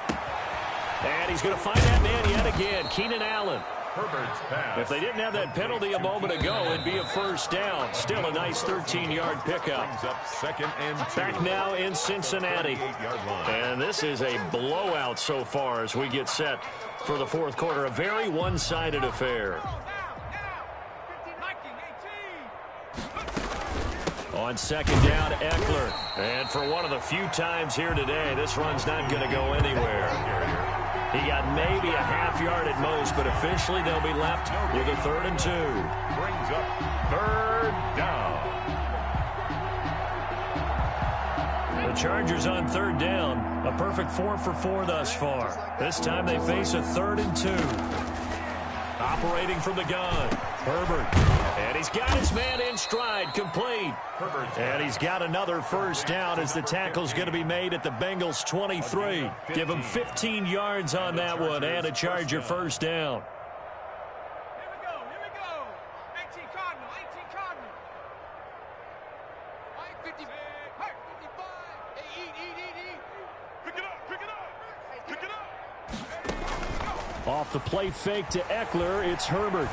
Speaker 2: And he's going to find that man yet again, Keenan Allen.
Speaker 3: Herbert's pass.
Speaker 2: If they didn't have that penalty a moment ago, it'd be a first down. Still a nice 13-yard pickup.
Speaker 3: Brings up 2nd and 2.
Speaker 2: Back now in Cincinnati.
Speaker 3: 48-yard line.
Speaker 2: And this is a blowout so far as we get set for the fourth quarter. A very one-sided affair. On 2nd down, Eckler. And for one of the few times here today, this run's not going to go anywhere. He got maybe a half-yard at most, but officially they'll be left with a 3rd and 2.
Speaker 3: Brings up 3rd down.
Speaker 2: The Chargers on 3rd down. A perfect 4 for 4 thus far. This time they face a 3rd and 2. Operating from the gun, Herbert. And he's got his man in stride, complete. And he's got another first down as the tackle's going to be made at the Bengals' 23. Give him 15 yards on that one and a Charger first down.
Speaker 5: Here we go. 18 Cardinal. 55. Hey, eat. Pick it up.
Speaker 2: Off the play fake to Eckler, it's Herbert.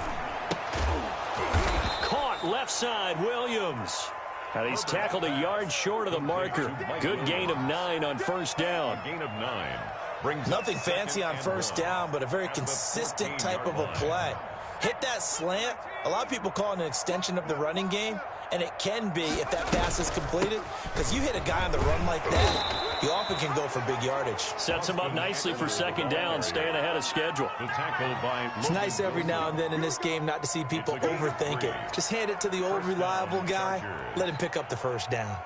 Speaker 2: Caught left side, Williams. And he's tackled a yard short of the marker. Good gain of 9 on first down.
Speaker 3: Gain of 9. Brings
Speaker 4: Nothing fancy on first down, but a very consistent type of a play. Hit that slant. A lot of people call it an extension of the running game, and it can be if that pass is completed, because you hit a guy on the run like that, you often can go for big yardage.
Speaker 2: Sets him up nicely for 2nd down, staying ahead of schedule.
Speaker 3: the tackle by
Speaker 4: It's nice every now and then in this game not to see people overthink it. Just hand it to the old reliable guy. Let him pick up the first down.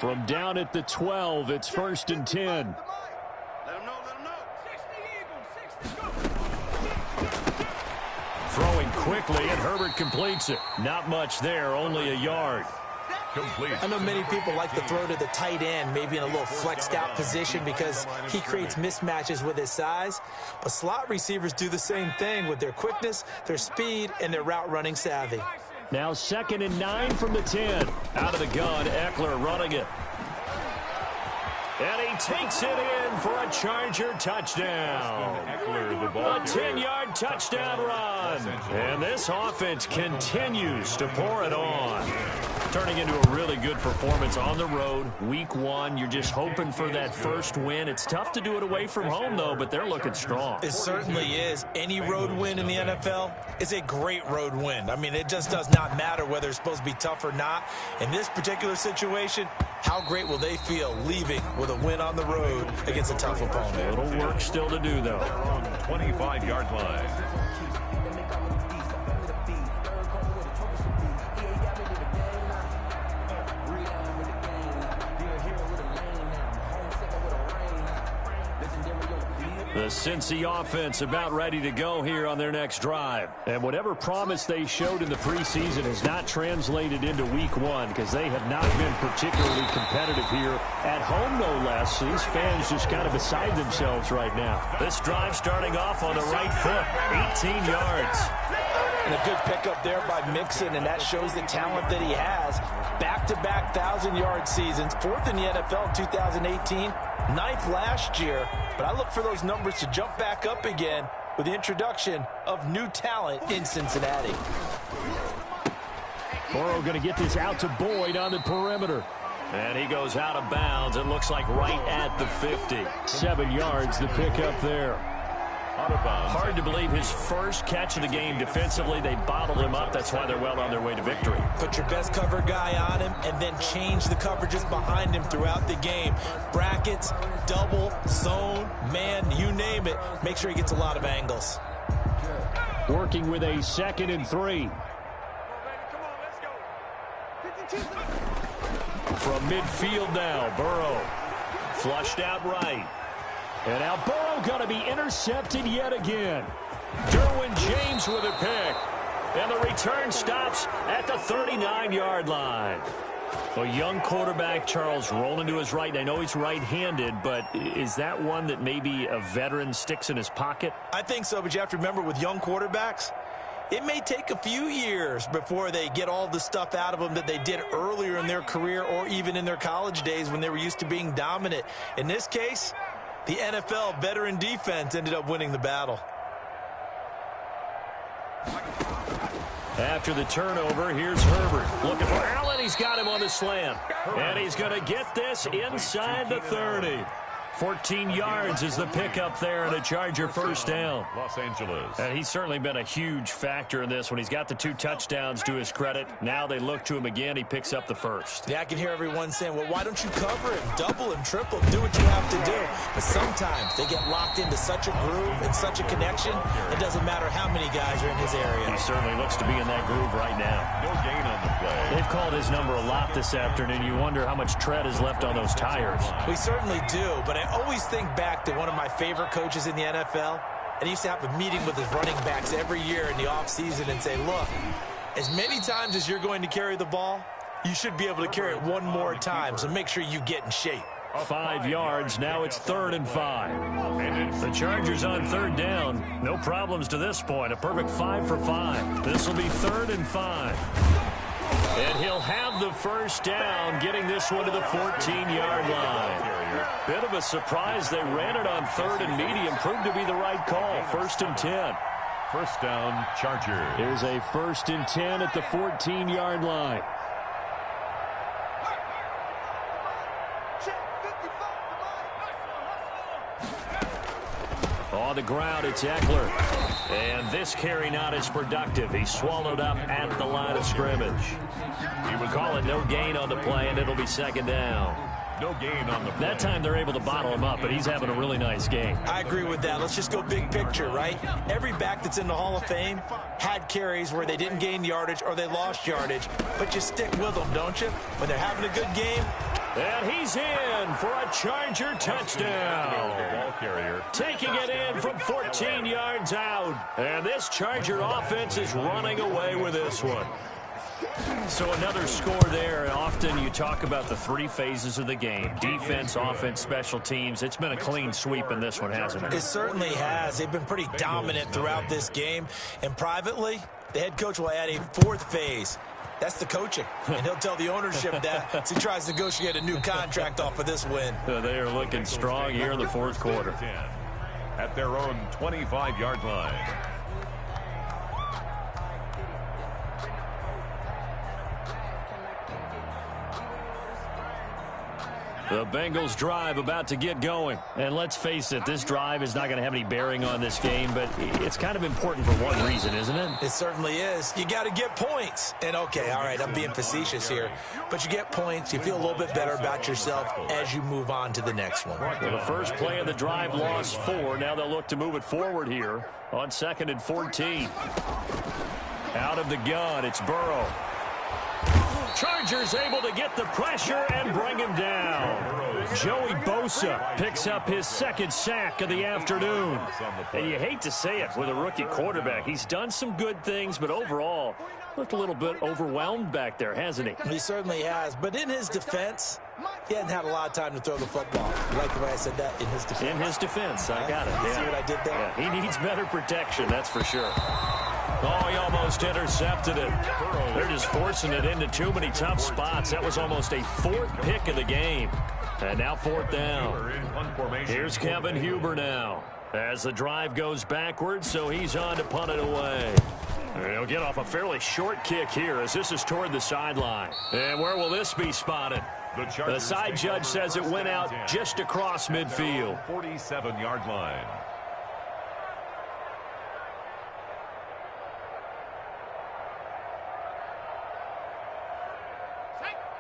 Speaker 2: From down at the 12, it's 1st and 10.
Speaker 5: Let him know. 60 Eagles. 60. Go.
Speaker 2: Throwing quickly, and Herbert completes it. Not much there, only a yard.
Speaker 3: complete.
Speaker 4: I know many people like to throw to the tight end, maybe in a little flexed out position because he creates mismatches with his size. But slot receivers do the same thing with their quickness, their speed, and their route running savvy.
Speaker 2: Now 2nd and 9 from the 10. Out of the gun, Eckler running it. And he takes it in for a Charger touchdown. A 10-yard touchdown run. And this offense continues to pour it on. Turning into a really good performance on the road. Week 1, you're just hoping for that first win. It's tough to do it away from home, though, but they're looking strong.
Speaker 4: It certainly is. Any road win in the NFL is a great road win. I mean, it just does not matter whether it's supposed to be tough or not. In this particular situation, how great will they feel leaving with a win on the road against a tough opponent?
Speaker 2: A little work still to do, though.
Speaker 3: They're on the 25-yard line.
Speaker 2: The Cincy offense about ready to go here on their next drive. And whatever promise they showed in the preseason has not translated into week 1 because they have not been particularly competitive here at home, no less. These fans just kind of beside themselves right now. This drive starting off on the right foot, 18 yards.
Speaker 4: And a good pickup there by Mixon, and that shows the talent that he has. Back-to-back 1,000-yard seasons, 4th in the NFL in 2018, 9th last year. But I look for those numbers to jump back up again with the introduction of new talent in Cincinnati.
Speaker 2: Burrow going to get this out to Boyd on the perimeter. And he goes out of bounds. It looks like right at the 50. 7 yards, the pickup there. Hard to believe his first catch of the game defensively. They bottled him up. That's why they're well on their way to victory.
Speaker 4: Put your best cover guy on him and then change the coverages behind him throughout the game. Brackets, double, zone, man, you name it. Make sure he gets a lot of angles.
Speaker 2: Working with a 2nd and 3. From midfield now, Burrow. Flushed out right. And now Burrow going to be intercepted yet again. Derwin James with a pick. And the return stops at the 39-yard line. A young quarterback, Charles, rolling to his right. And I know he's right-handed, but is that one that maybe a veteran sticks in his pocket?
Speaker 4: I think so, but you have to remember with young quarterbacks, it may take a few years before they get all the stuff out of them that they did earlier in their career or even in their college days when they were used to being dominant. In this case, the NFL veteran defense ended up winning the battle.
Speaker 2: After the turnover, here's Herbert. Looking for Allen. He's got him on the slant. And he's going to get this inside the 30. 14 yards is the pickup there and a Charger first down.
Speaker 3: Los Angeles.
Speaker 2: And he's certainly been a huge factor in this when he's got the 2 touchdowns to his credit. Now they look to him again. He picks up the first.
Speaker 4: Yeah, I can hear everyone saying, well, why don't you cover him, double him, triple him, do what you have to do. But sometimes they get locked into such a groove and such a connection, it doesn't matter how many guys are in his area.
Speaker 2: He certainly looks to be in that groove right now.
Speaker 3: No gain on the play.
Speaker 2: They've called his number a lot this afternoon. You wonder how much tread is left on those tires.
Speaker 4: We certainly do, but I always think back to one of my favorite coaches in the NFL, and he used to have a meeting with his running backs every year in the offseason and say, look, as many times as you're going to carry the ball, you should be able to carry it one more time, so make sure you get in shape.
Speaker 2: 5 yards. Now it's 3rd and 5. The Chargers on 3rd down. No problems to this point. A perfect 5 for 5. This will be 3rd and 5. And he'll have the first down, getting this one to the 14-yard line. Bit of a surprise. They ran it on 3rd and medium. Proved to be the right call. 1st and 10.
Speaker 3: First down, Chargers.
Speaker 2: Here's a 1st and 10 at the 14-yard line. On the ground, it's Eckler. And this carry not as productive. He's swallowed up at the line of scrimmage. He was calling no gain on the play, and it'll be 2nd down.
Speaker 3: No gain on the play.
Speaker 2: That time they're able to bottle him up, but he's having a really nice game.
Speaker 4: I agree with that. Let's just go big picture, right? Every back that's in the Hall of Fame had carries where they didn't gain yardage or they lost yardage, but you stick with them, don't you? When they're having a good game.
Speaker 2: And he's in for a Charger touchdown.
Speaker 3: The ball carrier.
Speaker 2: Taking it in from 14 yards out. And this Charger offense is running away with this one. So another score there. Often you talk about the 3 phases of the game. Defense, offense, special teams. It's been a clean sweep in this one, hasn't it?
Speaker 4: It certainly has. They've been pretty dominant throughout this game. And privately, the head coach will add a 4th phase. That's the coaching. And he'll tell the ownership that as he tries to negotiate a new contract off of this win.
Speaker 2: They are looking strong here in the 4th quarter.
Speaker 3: At their own 25-yard line.
Speaker 2: The Bengals drive about to get going. And let's face it, this drive is not going to have any bearing on this game, but it's kind of important for one reason, isn't it?
Speaker 4: It certainly is. You got to get points. And, okay, all right, I'm being facetious here. But you get points. You feel a little bit better about yourself as you move on to the next one.
Speaker 2: Well, the first play of the drive lost 4. Now they'll look to move it forward here on 2nd and 14. Out of the gun, it's Burrow. Chargers able to get the pressure and bring him down. Joey Bosa picks up his 2nd sack of the afternoon. And you hate to say it with a rookie quarterback. He's done some good things, but overall, looked a little bit overwhelmed back there, hasn't he?
Speaker 4: He certainly has. But in his defense, he hasn't had a lot of time to throw the football. You like the way I said that? In his defense.
Speaker 2: In his defense, I got it.
Speaker 4: Yeah. See what I did there?
Speaker 2: Yeah, he needs better protection, that's for sure. Oh, he almost intercepted it. They're just forcing it into too many tough spots. That was almost a 4th pick of the game. And now 4th down. Here's Kevin Huber now. As the drive goes backwards, so he's on to punt it away. He'll get off a fairly short kick here as this is toward the sideline. And where will this be spotted? The side judge says it went out just across midfield.
Speaker 3: 47-yard line.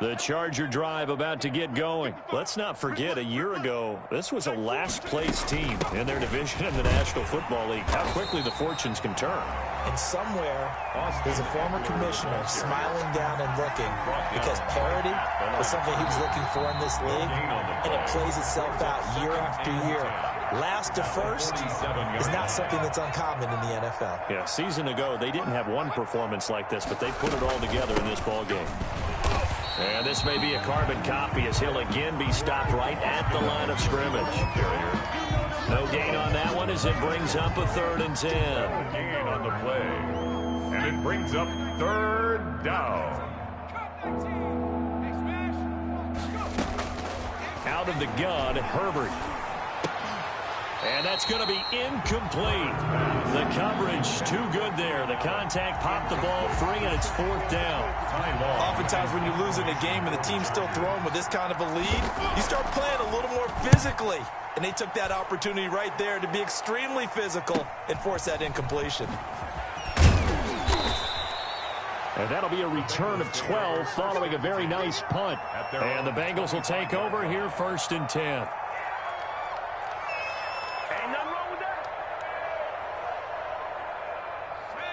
Speaker 2: The Charger drive about to get going. Let's not forget, a year ago, this was a last-place team in their division in the National Football League. How quickly the fortunes can turn.
Speaker 4: And somewhere, there's a former commissioner smiling down and looking because parity was something he was looking for in this league, and it plays itself out year after year. Last to first is not something that's uncommon in the NFL.
Speaker 2: Yeah, season ago, they didn't have one performance like this, but they put it all together in this ball game. And this may be a carbon copy as he'll again be stopped right at the line of scrimmage. No gain on that one as it brings up a 3rd and 10.
Speaker 3: Gain on the play. And it brings up 3rd down.
Speaker 2: Out of the gun, Herbert. And that's going to be incomplete. The coverage too good there. The contact popped the ball free, and it's 4th down.
Speaker 4: Oftentimes when you're losing a game and the team's still throwing with this kind of a lead, you start playing a little more physically. And they took that opportunity right there to be extremely physical and force that incompletion.
Speaker 2: And that'll be a return of 12 following a very nice punt. And the Bengals will take over here 1st and 10.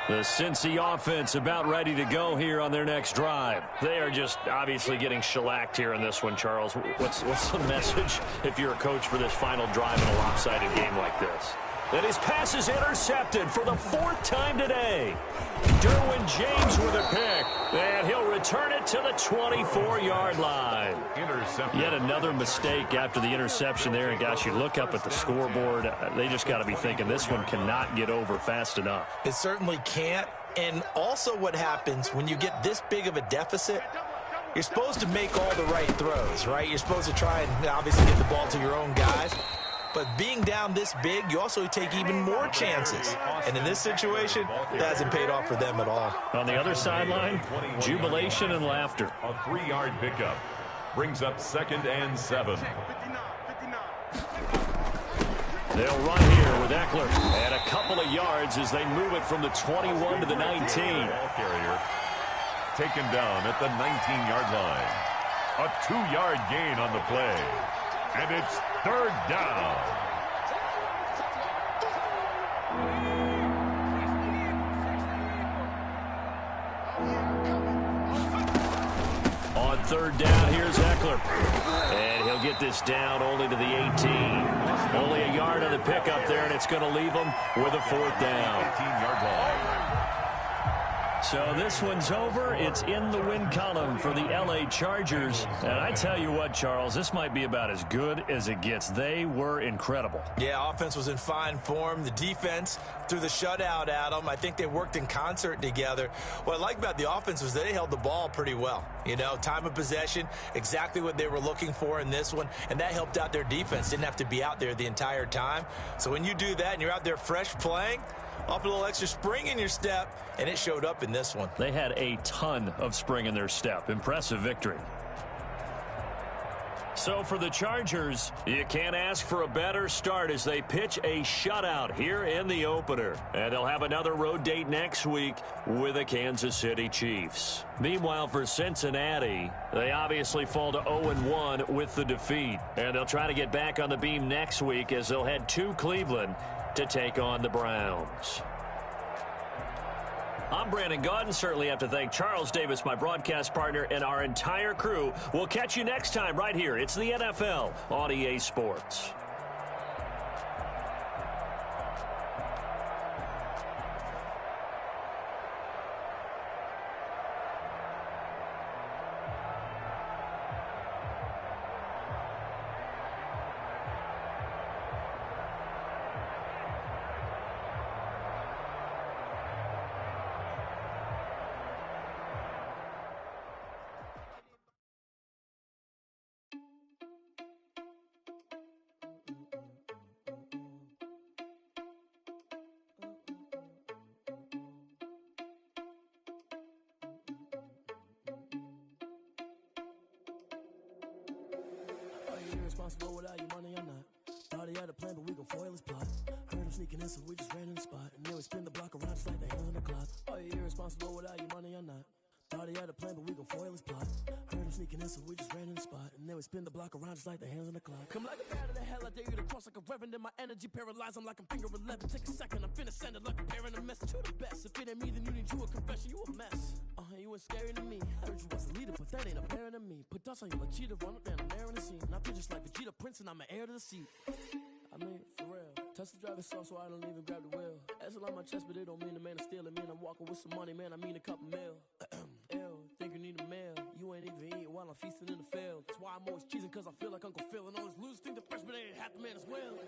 Speaker 2: The Cincy offense about ready to go here on their next drive. They are just obviously getting shellacked here in this one, Charles. What's the message if you're a coach for this final drive in a lopsided game like this? That his pass is intercepted for the 4th time today. Derwin James with a pick, and he'll return it to the 24-yard line. Yet another mistake after the interception there, and gosh, you look up at the scoreboard, they just got to be thinking this one cannot get over fast enough.
Speaker 4: It certainly can't, and also what happens when you get this big of a deficit, you're supposed to make all the right throws, right? You're supposed to try and obviously get the ball to your own guys. But being down this big, you also take even more chances. And in this situation, that hasn't paid off for them at all.
Speaker 2: On the other sideline, jubilation and laughter.
Speaker 3: A 3-yard pickup brings up 2nd and 7.
Speaker 2: They'll run here with Eckler. And a couple of yards as they move it from the 21 to the 19.
Speaker 3: Ball carrier taken down at the 19-yard line. A 2-yard gain on the play. And it's 3rd down.
Speaker 2: On 3rd down, here's Eckler. And he'll get this down only to the 18. Only a yard on the pickup there, and it's going to leave him with a 4th down.
Speaker 3: 18-yard line.
Speaker 2: So this one's over. It's in the win column for the L.A. Chargers. And I tell you what, Charles, this might be about as good as it gets. They were incredible.
Speaker 4: Yeah, offense was in fine form. The defense threw the shutout at them. I think they worked in concert together. What I like about the offense was they held the ball pretty well. You know, time of possession, exactly what they were looking for in this one. And that helped out their defense. Didn't have to be out there the entire time. So when you do that and you're out there fresh playing, off a little extra spring in your step, and it showed up in this one.
Speaker 2: They had a ton of spring in their step. Impressive victory. So for the Chargers, you can't ask for a better start as they pitch a shutout here in the opener. And they'll have another road date next week with the Kansas City Chiefs. Meanwhile, for Cincinnati, they obviously fall to 0-1 with the defeat. And they'll try to get back on the beam next week as they'll head to Cleveland to take on the Browns. I'm Brandon Gaudin. Certainly have to thank Charles Davis, my broadcast partner, and our entire crew. We'll catch you next time right here. It's the NFL on EA Sports.
Speaker 6: Responsible without your money or not. Thought he had a plan, but we gon' foil his plot. Heard him sneaking in, so we just ran in the spot. And then we spin the block around just like the hands on the clock. Are you irresponsible without your money or not? Thought he had a plan, but we gon' foil his plot. Heard him sneaking in, so we just ran in the spot. And then we spin the block around just like the hands on the clock. Come like a bat of the hell, I dare you to cross like a reverend. In my energy paralyzed, I'm like I'm finger 11. Take a second, I'm finna send it like a parent a message to the best. If it ain't me, then you need you a confession, you a mess. You ain't scary to me. Heard you was a leader, but that ain't apparent to me. Put dust on you like Cheetah, run up down the air in the scene. I feel just like Vegeta Prince, and I'm an heir to the seat. I mean, for real. Touch the driver's soft, so I don't even grab the wheel. Asshole on my chest, but it don't mean the man is stealing. Mean I'm walking with some money, man. I mean a couple mil. Ew, think you need a mail. You ain't ain't even eating while I'm feasting in the field. That's why I'm always cheesing, cause I feel like Uncle Phil. And all those losers think the freshman ain't half the man as well.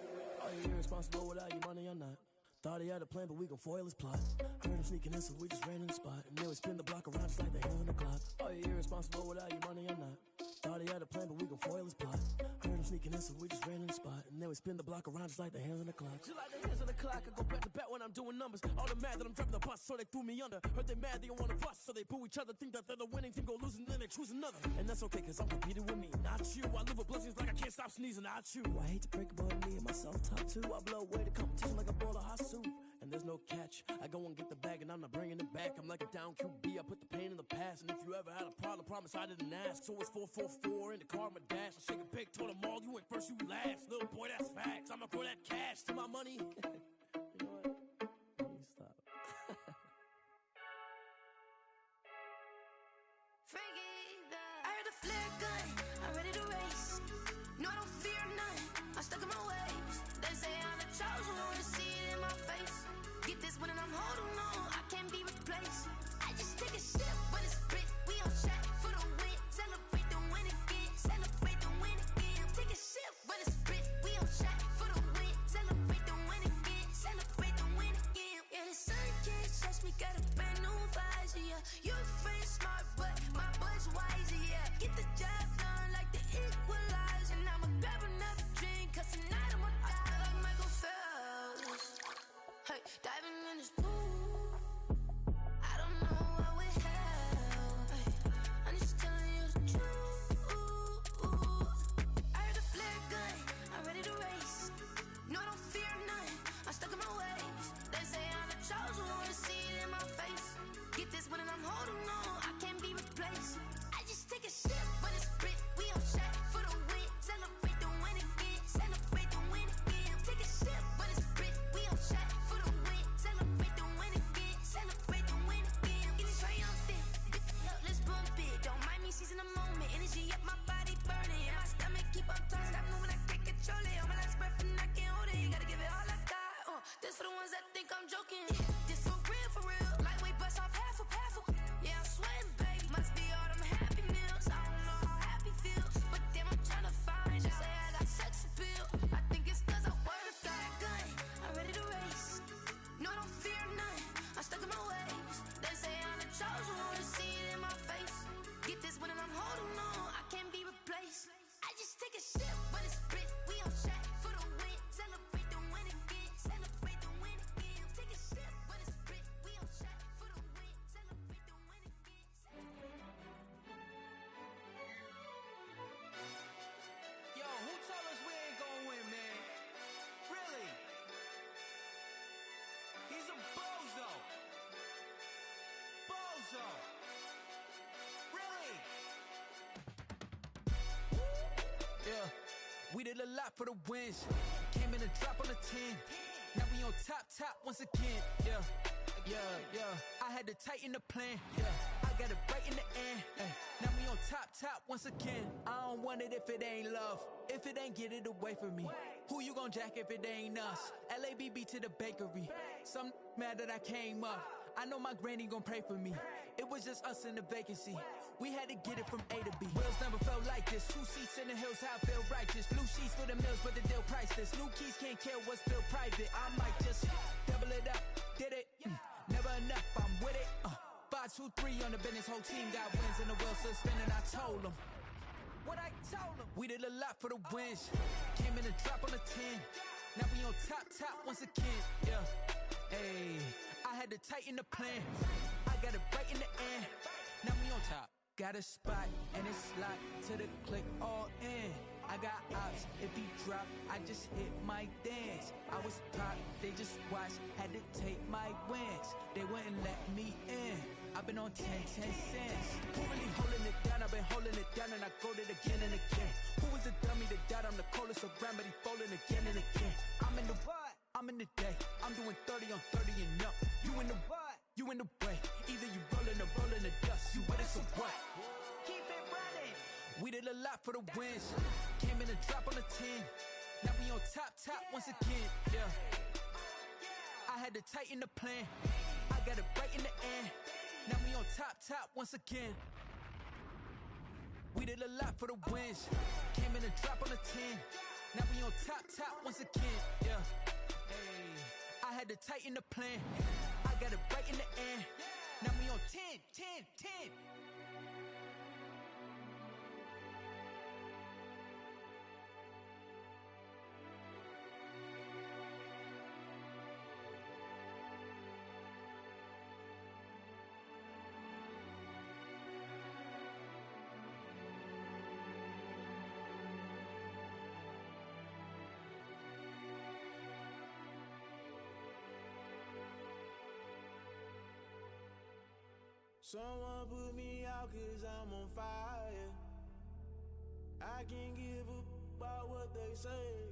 Speaker 6: Are you irresponsible without your money or not? Thought he had a plan, but we gon' foil his plot. Heard him sneaking in, so we just ran in the spot. And then we spin the block around just like the hand on the clock. Are you irresponsible without your money or not? Thought he had a plan, but we gon' foil his plot. Heard him sneaking in, so we just ran in the spot. And then we spin the block around just like the hands on the clock. Just like the hands on the clock, I go back to back when I'm doing numbers. All the mad that I'm driving the bus, so they threw me under. Heard they mad, they don't wanna bust, so they boo each other. Think that they're the winning team, go losing, then they choose another. And that's okay, cause I'm competing with me, not you. I live with blessings like I can't stop sneezing, not you. I hate to break it, but me and myself top two. I blow away the competition like a bowl of hot soup. And there's no catch. I go and get the bag and I'm not bringing it back. I'm like a down QB, I put the pain in the past. And if you ever had a problem, promise I didn't ask. So it's 444 in the car, my dash. I shake a pig, told them all, you went first, you last. Little boy, that's facts. I'ma grow that cash to my money. You know what? Let me stop.
Speaker 1: I heard the flare gun, I'm ready to race. No, I don't fear none, I'm stuck in my ways. They say I'm the chosen one, to see it in my face. Get this one and I'm holding on, I can't be replaced. I just take a sip when it's split, we on track for the win. Celebrate the win again, celebrate the win again. Take a sip when it's split, we on track for the win. Celebrate the win again, celebrate the win again. Yeah, the sun can't touch me, got a brand new visor, yeah. You a friend smart, but my boy's wiser, yeah. Get the job done like the equalizer. And I'ma grab another drink, cause tonight I'ma die like Michael Phelps. Hey, diving in this pool, I don't know what we have. Hey, I'm just telling you the truth. I heard the flare gun, I'm ready to race. No, I don't fear none, I'm stuck in my ways. They say I'm the chosen one, to see it in my face. Get this one and I'm holding on, I can't be replaced. I just take a sip when it's split, we on track for the win. Celebrate the win again, celebrate the win again. Take a sip when it's split, we on track for the win. Celebrate the win again, celebrate the win again. It's triumphant, let's bump it. Don't mind me seizing the moment, energy up my body burning. And my stomach keep on turning, stop moving, I can't control it. On my last breath and I can't hold it, you gotta give it all I got. This for the ones that think I'm joking. This for real, lightweight bust off half a. Yeah, I'm sweating, baby, must be all them happy meals. I don't know how happy feels, but damn, I'm trying to find out. Say I got sex appeal, I think it's cause I wear the fire gun. I'm ready to race, no, I don't fear none, I'm stuck in my ways. They say I'm the chosen one, to see it in my face. Get this one and I'm holding on, I can't be replaced. I just take a sip when it's split, we on track for the win. Celebrate the win again, celebrate the win again. Take a sip when it's split, we on track for the win. Celebrate the win again, celebrate the win again.
Speaker 5: Yo, who told us we ain't gonna win, man? Really? He's a bozo. Bozo. Really? Yeah, we did a lot for the wins. Came in a drop on the 10. Now we on top once again. Yeah. I had to tighten the plan. Yeah, I got it right in the end. Now we on top once again. I don't want it if it ain't love. If it ain't, get it away from me. Who you gon' jack if it ain't us? LABB to the bakery. Some mad that I came up. I know my granny gon' pray for me. It was just us in the vacancy. We had to get it from A to B. Wheels never felt like this. 2 seats in the hills, how I feel righteous. Blue sheets for the mills, but the deal priceless. New keys can't kill what's built private. I might just double it up. Did it? Never enough, I'm with it. 5, 2, 3 on the business. Whole team got wins and the wheels still spinning. I told them what I told them. We did a lot for the wins. Came in a drop on the 10. Now we on top once again. Yeah. Hey, I had to tighten the plan. I got it right in the end. Now we on top. Got a spot and it's slot to the click all in. I got ops, if he drop, I just hit my dance. I was pop, they just watched, had to take my wins. They wouldn't let me in. I've been on 10 cents. Who really holding it down? I've been holding it down and I go it again and again. Who is the dummy that doubt I'm the coldest around, but he folding again and again. I'm in the what? I'm in the day. I'm doing 30 on 30 and up. You in the what? You in the way. Either you rolling or rolling the dust. You with us or what? Keep it running. We did a lot for the wins. Came in a drop on the 10. Now we on top once again. Yeah. I had to tighten the plan. I got it right in the end. Now we on top once again. We did a lot for the wins. Came in a drop on a 10. Now we on top once again. Yeah. Hey, I had to tighten the plan. I got it right in the end. Now we on 10.
Speaker 7: Someone put me out 'cause I'm on fire. I can't give up about what they say.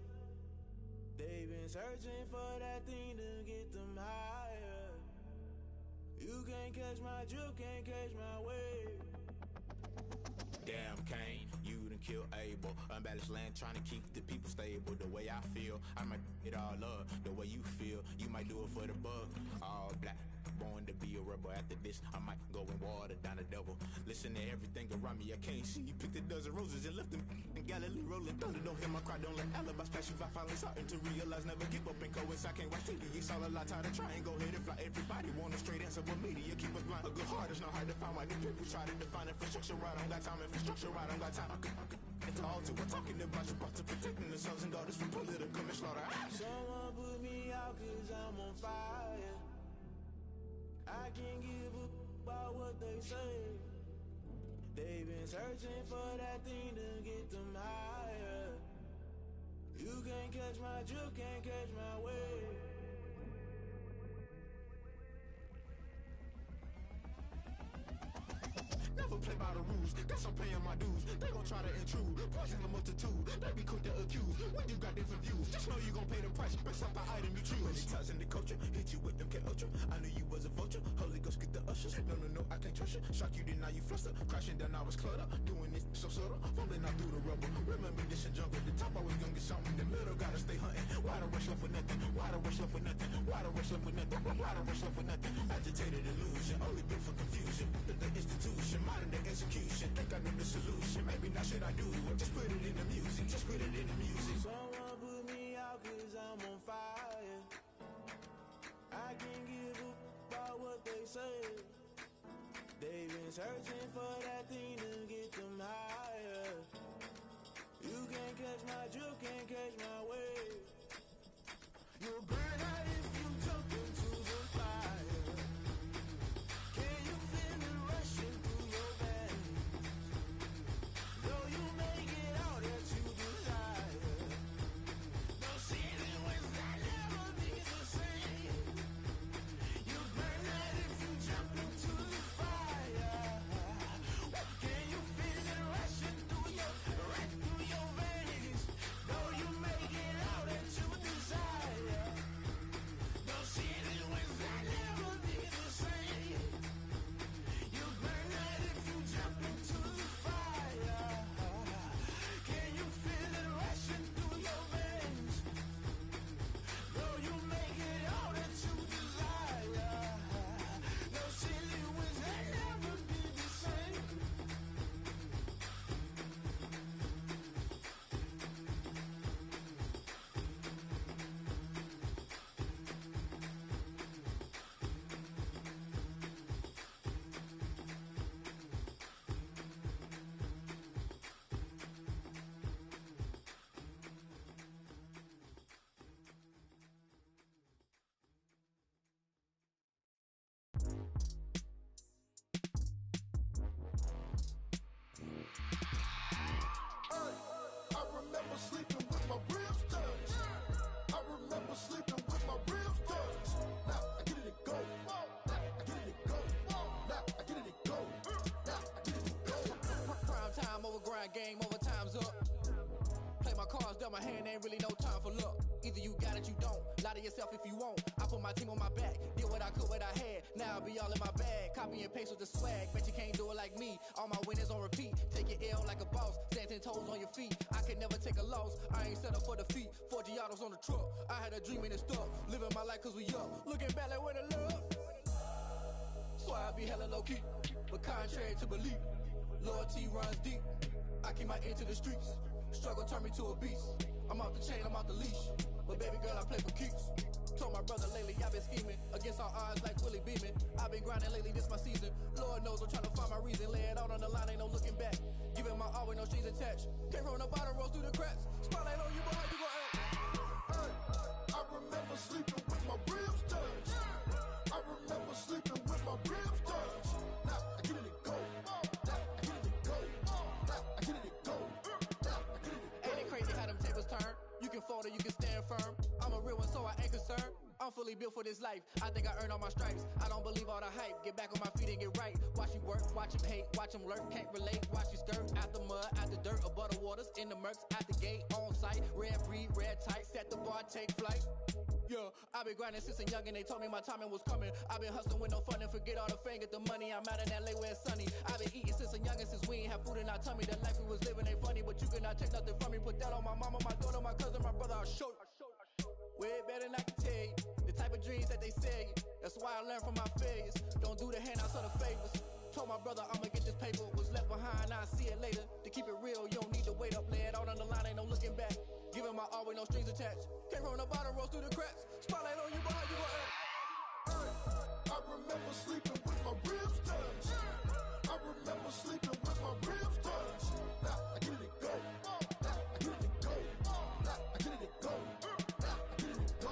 Speaker 7: They've been searching for that thing to get them higher. You can't catch my drift, can't catch my wave.
Speaker 8: Damn, Kane, you done killed Abel. Unbalanced land, trying to keep the people stable. The way I feel, I might it all up. The way you feel, you might do it for the buck. All black, born to be a rebel. After this, I might go and water down the devil. Listen to everything around me, I can't see. You picked a dozen roses and left them in Galilee rolling thunder. Don't hear my cry, don't let alibis pass you. I finally starting to realize, never give up and coincide. Can't watch TV, it's all a lot. Tired of trying, go ahead and fly. Everybody want a straight answer, but media keep us blind. A good heart is not hard to find. Why these people try to define infrastructure right? I don't got time, infrastructure right, I don't got time. I could it's all to we're talking about you, about to protecting the sons and daughters from political manslaughter.
Speaker 7: Someone put me out 'cause I'm on fire. I can't give up about what they say. They've been searching for that thing to get them higher. You can't catch my drift, can't catch my wave.
Speaker 8: Never play by the rules, guess I'm paying my dues. They gon' try to intrude, poison the multitude. They be quick to accuse, when you got different views. Just know you gon' pay the price, based off the item you choose. Many times in the culture, hit you with them K-Ultra. I knew you was a vulture, Holy Ghost get the ushers. No, I can't trust you. Shock you, then now you fluster. Crashing down, I was cluttered. Doing this so subtle, falling out through the rubble. Remember this in jungle, the top I was young and something. In the middle, gotta stay hunting. Why the rush left for nothing? Why the rush left for nothing? Why the rush left for nothing? Why the rush left for nothing? Agitated illusion, only built for confusion. The institution, modern day execution. Think I know the solution. Maybe not should I do it? Just put it in the music. Just put it in the music.
Speaker 7: Someone put me out 'cause I'm on fire. I can't give up about what they say. They've been searching for that thing to get them higher. You can't catch my drift, can't catch my wave. You'll burn out if you jump into the fire. Can you feel it rushing through your veins? Though you make it all that you desire. No ceiling was that never be the same. You burn out if you jump into the fire. Can you feel it rushing through your veins? Though you make it all that you desire. No ceiling was that never be the same. You burn out if you jump into the fire. Can you feel it rushing through your veins? Though you make it all that you desire. No ceiling was that never be the same.
Speaker 9: I remember sleeping with my ribs touched. I remember sleeping with my ribs touched. Now I get it go. Now I get it go. Now I get it go. Now I get it go.
Speaker 5: Prime time over grind game, overtime's up. Play my cards, dealt my hand, ain't really no time for luck. Either you got it, you don't. Lie to yourself if you won't. I put my team on my back, did what I could, what I had. Now I'll be all in my bag. Copy and paste with the swag. Bet you can't do it like me. All my winners on repeat. Take your L like a boss. Stand 10 toes on your feet. I can never take a loss. I ain't set up for defeat. 4 Giottos on the truck. I had a dream and it stuck. Living my life 'cause we up. Looking back like where the love. So I be hella low key. But contrary to belief, Loyalty runs deep. I keep my ear to the streets. Struggle turned me to a beast. I'm off the chain, I'm off the leash. But baby girl, I play for keeps. Told my brother lately, I've been scheming. Against all odds like Willie Beeman. I've been grinding lately, this my season. Lord knows I'm trying to find my reason. Lay it out on the line, ain't no looking back. Giving my all with no strings attached. Came from the bottom, rose through the cracks. Spotlight on you, boy, how you gon' act?
Speaker 9: I remember sleeping with my ribs touched. I remember sleeping with my ribs touched. Now I get it go. Now I get it go. Now I get it go. Now I get it go.
Speaker 5: Ain't it crazy how them tables turn? You can fold or you can stand firm. I'm a real one, so I ain't concerned. I'm fully built for this life. I think I earned all my stripes. I don't believe all the hype. Get back on my feet and get right. Watch you work, watch him hate, watch him lurk. Can't relate, watch you skirt. Out the mud, out the dirt, above the waters, in the murks, out the gate, on site. Red breed, red tight, set the bar, take flight. Yeah, I've been grinding since a youngin', they told me my timing was coming. I've been hustling with no fun and forget all the fame, get the money. I'm out in LA where it's sunny. I've been eating since a youngin', since we ain't have food in our tummy. The life we was living ain't funny, but you cannot take nothing from me. Put that on my mama, my daughter, my cousin, my brother, I'll show you. Way better than I can tell you. The type of dreams that they sell you. That's why I learned from my failures. Don't do the handouts or the favors. Told my brother I'ma get this paper. Was left behind, I'll see it later. To keep it real, you don't need to wait up. Lay it out on the line, ain't no looking back. Giving my all with no strings attached. Came from the bottom, rose through the cracks. Spotlight on you, boy, how you gon' act?
Speaker 9: I remember sleeping with my ribs touched. I remember sleeping with my ribs touched. Now I get it go. Now I get it go. Now I get it go. Now I get it go.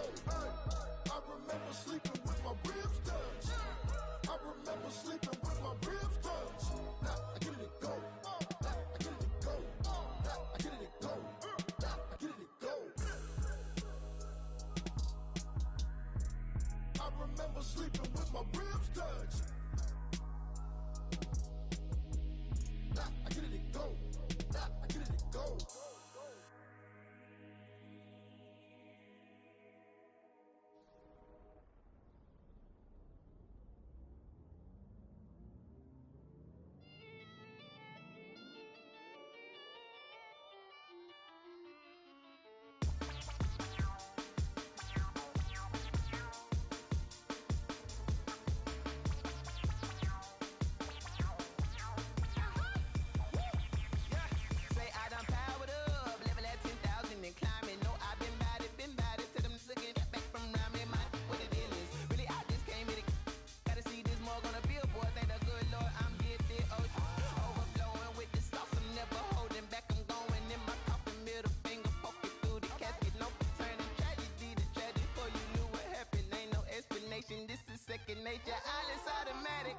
Speaker 9: I remember sleeping with my ribs touched. I remember sleeping with my ribs touched. Now I get it go. Now I get it go. Now I get it go. Now I get it go. I remember sleeping with my ribs touched. Now I get it go. Now I get it go.
Speaker 10: This is second nature, all is automatic.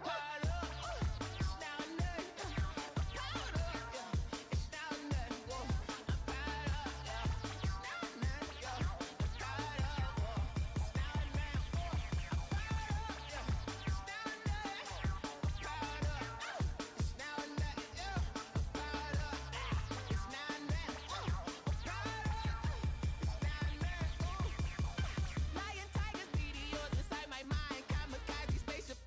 Speaker 10: Lion, tigers, meteors inside my mind. Kamikaze spaceship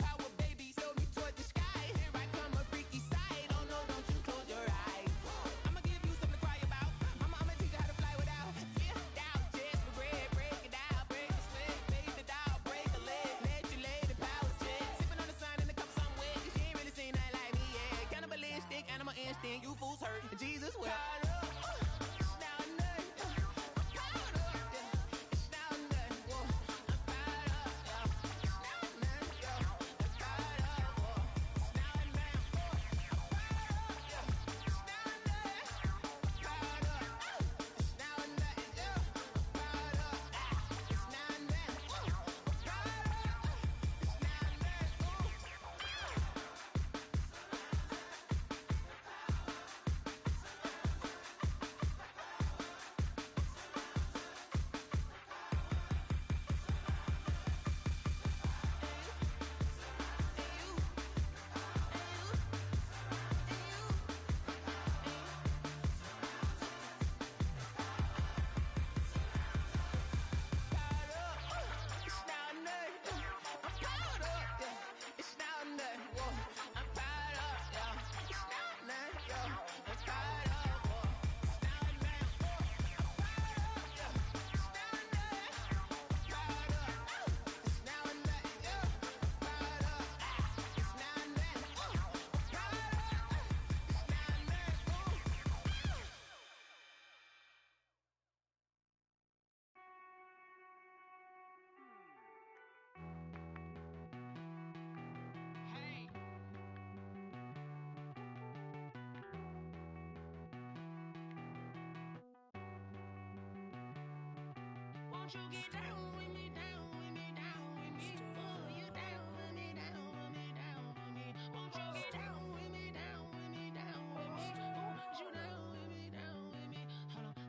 Speaker 1: Won't you get down with me, down with me, down with me? Oh, you down with me, down with me, down with me? Won't you get down with me, down with me, down with me? Oh, you down with me, down with me? Hold on.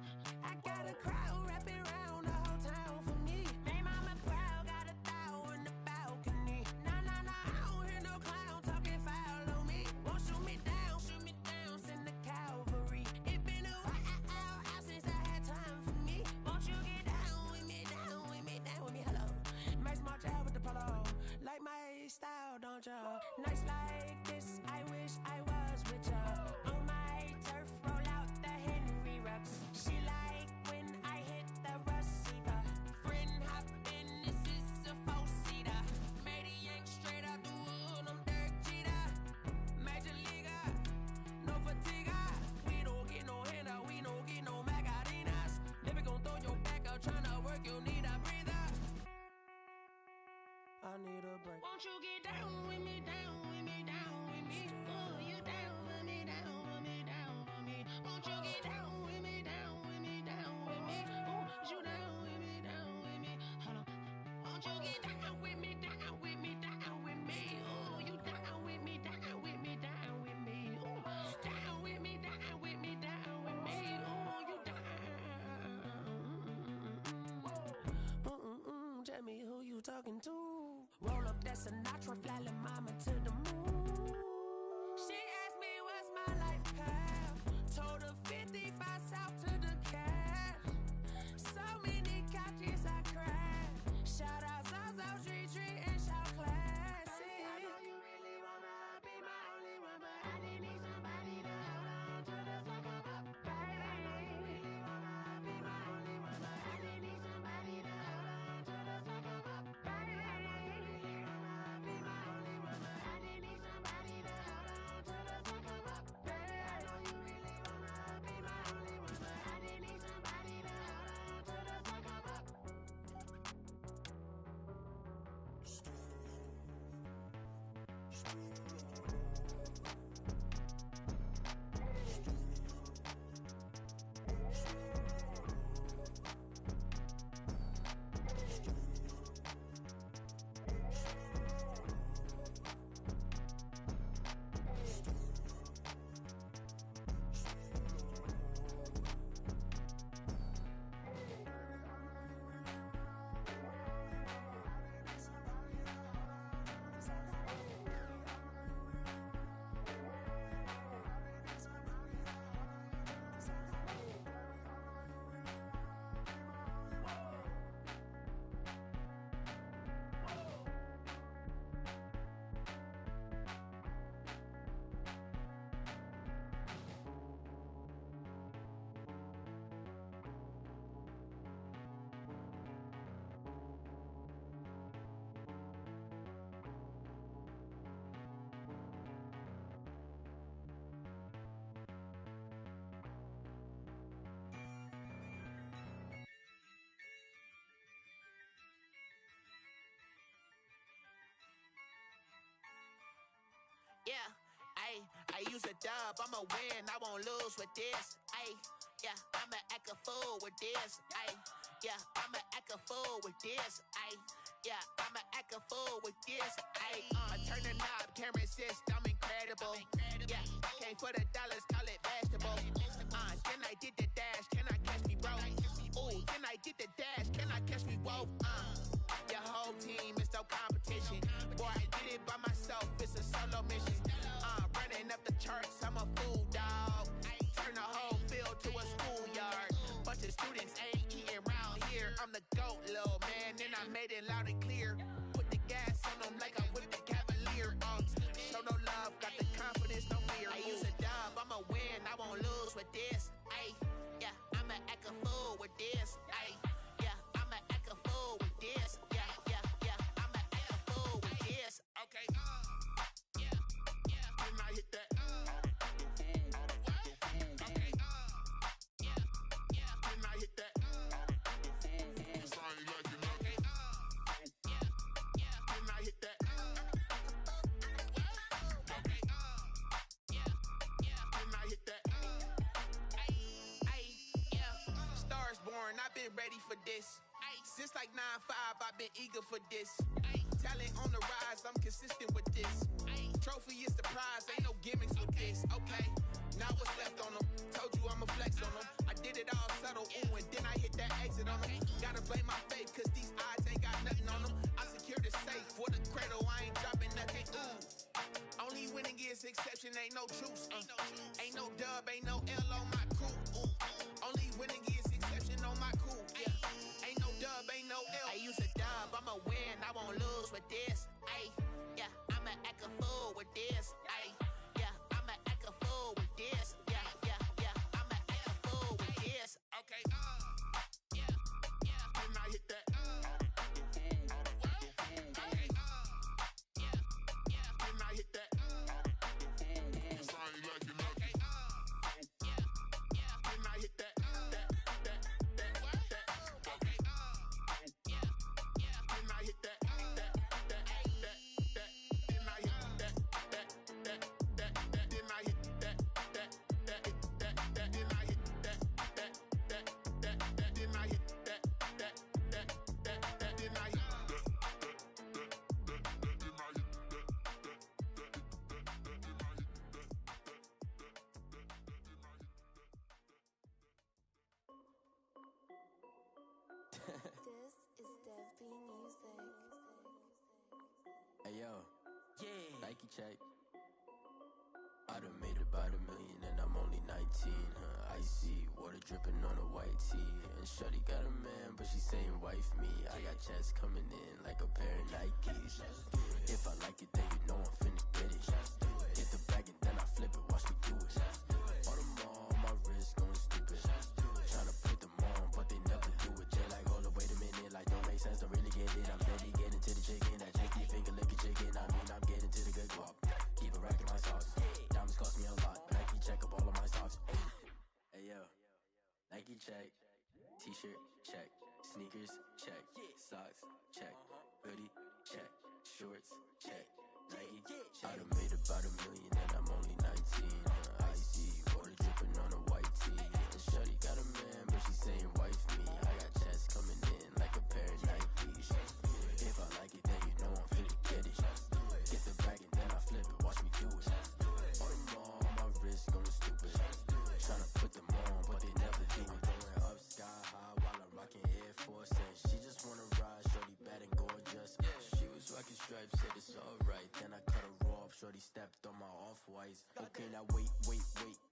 Speaker 1: I got a crowd wrapping around the whole town for me. Hey, mama proud, got a thou in the balcony. Nah, nah, nah, I don't hear no clown talking foul on me. Won't shoot me down, send the cavalry. It been a while since I had time for me. Won't you get down with me, down with me, down with me? Hello. Max March out with the polo. Like my style, don't ya? Nights like this, I wish I was with ya. On my turf, roll out the Henry Rux. She like when I hit the receiver. Friend hop in, this is a four-seater. Made a yank straight out the wood, I'm Derek Jeter. Major leaguer, no fatigue. We don't get no handout, we don't get no Macarinas. Never gon' throw your back out, tryna work, you need a breather. I need a break. Won't you get down with me, down with me, down with me? Oh, you down with me, down with me, down with me? Won't you get down with me, down with me, down with me? Oh, you down with me, down with me? Hold on. Won't you get down with me, down with me, down with me? Oh, you down with me, down with me, down with me? Oh, down with me, down with me, down with me? Oh, you down. Tell me who you talking to. Roll up that Sinatra, fly la mama to the moon. She asked me what's my life path. Told her 55 south to the cash. So many couches I crashed. Shout out South Street and shout classy. I know you really wanna be my only one, but I didn't need somebody to hold on to the second up, baby. I know you really wanna be my only one, but I didn't need somebody to hold on to the second up, baby. I know you really wanna be my only one, but I didn't need somebody to hold on to the second up, baby. I know you really wanna be my only one, but I didn't need somebody to hold on to the second up.
Speaker 10: Yeah, I use a dub, I'ma win, I won't lose with this. Yeah, I'ma act a fool with this. Yeah, I'ma act a fool with this. Yeah, I'ma act a fool with this. I turn the knob, camera assist, I'm incredible. Yeah, came for the dollars, call it vegetable. Then I did the dash, can I catch me, bro? Ooh, then I did the dash, can I catch me, whoa? Your whole team is no competition. Boy, I did it by myself, it's a solo mission. Running up the charts, I'm a fool, dog. Turn the whole field to a schoolyard. Bunch of students ain't eating round here. I'm the GOAT, little man, and I made it loud and clear. Put the gas on them like I'm with the Cavalier. Show no love, got the confidence, no fear. I use a dub, I'ma win, I won't lose with this. Yeah, I'ma act a fool with this. Yeah, I'ma act a fool with this. Yeah, I'ma act a fool with this. Okay, yeah, when I hit that. Okay, yeah, when I hit that. It's only like you know. Okay, yeah, when I hit that. Okay, yeah, when I hit that. Yeah, Stars born, I've been ready for this.
Speaker 8: Since like 9-5, I've been eager for this. Talent on the rise, I'm consistent with this. Trophy is the prize, ain't no gimmicks with this. Okay, now what's left on them? Told you I'ma flex on them. I did it all subtle, ooh, and then I hit that exit on them. Gotta blame my faith, cause these odds ain't got nothing on them. I secured the safe for the cradle, I ain't dropping nothing, ooh. Only winning is exception, ain't no truce. Ain't no dub, ain't no L on my crew. Only winning is exception on my crew. Yeah. Ain't no dub, ain't no L.
Speaker 10: I use a dub, I'ma win, I won't lose with this. Ay, yeah, I'ma act a fool with this. Ay, yeah, I'ma act a fool with this. Yeah, yeah, yeah, I'ma act a fool with this.
Speaker 8: Okay, yeah, yeah. Then I hit that. Okay, yeah, yeah. Then I hit that. Cause I ain't liking nothing. Okay, yeah, yeah. Then I hit that.
Speaker 11: This is Dev B Music.
Speaker 12: Hey yo, yeah. Nike check. I done made about $1 million and I'm only 19. Icy water dripping on a white tee. And shorty got a man, but she saying wife me. I got checks coming in like a pair of Nikes. If I like it, then you know I'm finna get it. Get the bag and then I flip it, watch me do it. All them on my wrist going stupid. Tryna put them on, but they never do it. They like, hold up, wait a minute, like don't make sense, don't really get it. I'm steady getting to the chicken, that tricky finger licking chicken. I mean, I'm getting to the good guap. Keep a rack in my socks. Diamonds cost me a lot. Nike check up all of my socks. Hey yo, Nike check. T-shirt check. Sneakers check. Socks check. Hoodie check. Shorts check. Nike check. I done made about $1 million and I'm only 19. Icy water dripping on a white tee. And shorty got a man, but she saying wife me. I got checks coming in like a pair of Nikes. If I like it, then you know I'm finna get it. Get the bag and then I flip it, watch me do it. All them on my wrist going stupid. Tryna put them on, but they never do it. Going up sky high while I'm rocking Air Force. And she just wanna ride, shorty bad and gorgeous. She was rocking stripes, said it's alright. Then I cut her off, shorty stepped on my off-whites. Okay, now wait.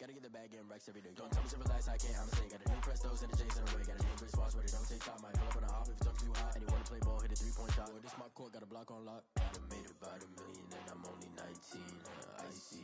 Speaker 12: Gotta get the bag and racks every day. Don't tell me to relax, I can't, I'ma say. Got a new Prestos and a J's in the way. Got a new Chris Foss, but it don't take time. Might pull up on a hop if it talks too hot. And you wanna play ball, hit a 3-point shot. Boy, this my court, got a block on lock. I done made about $1 million and I'm only 19. Icy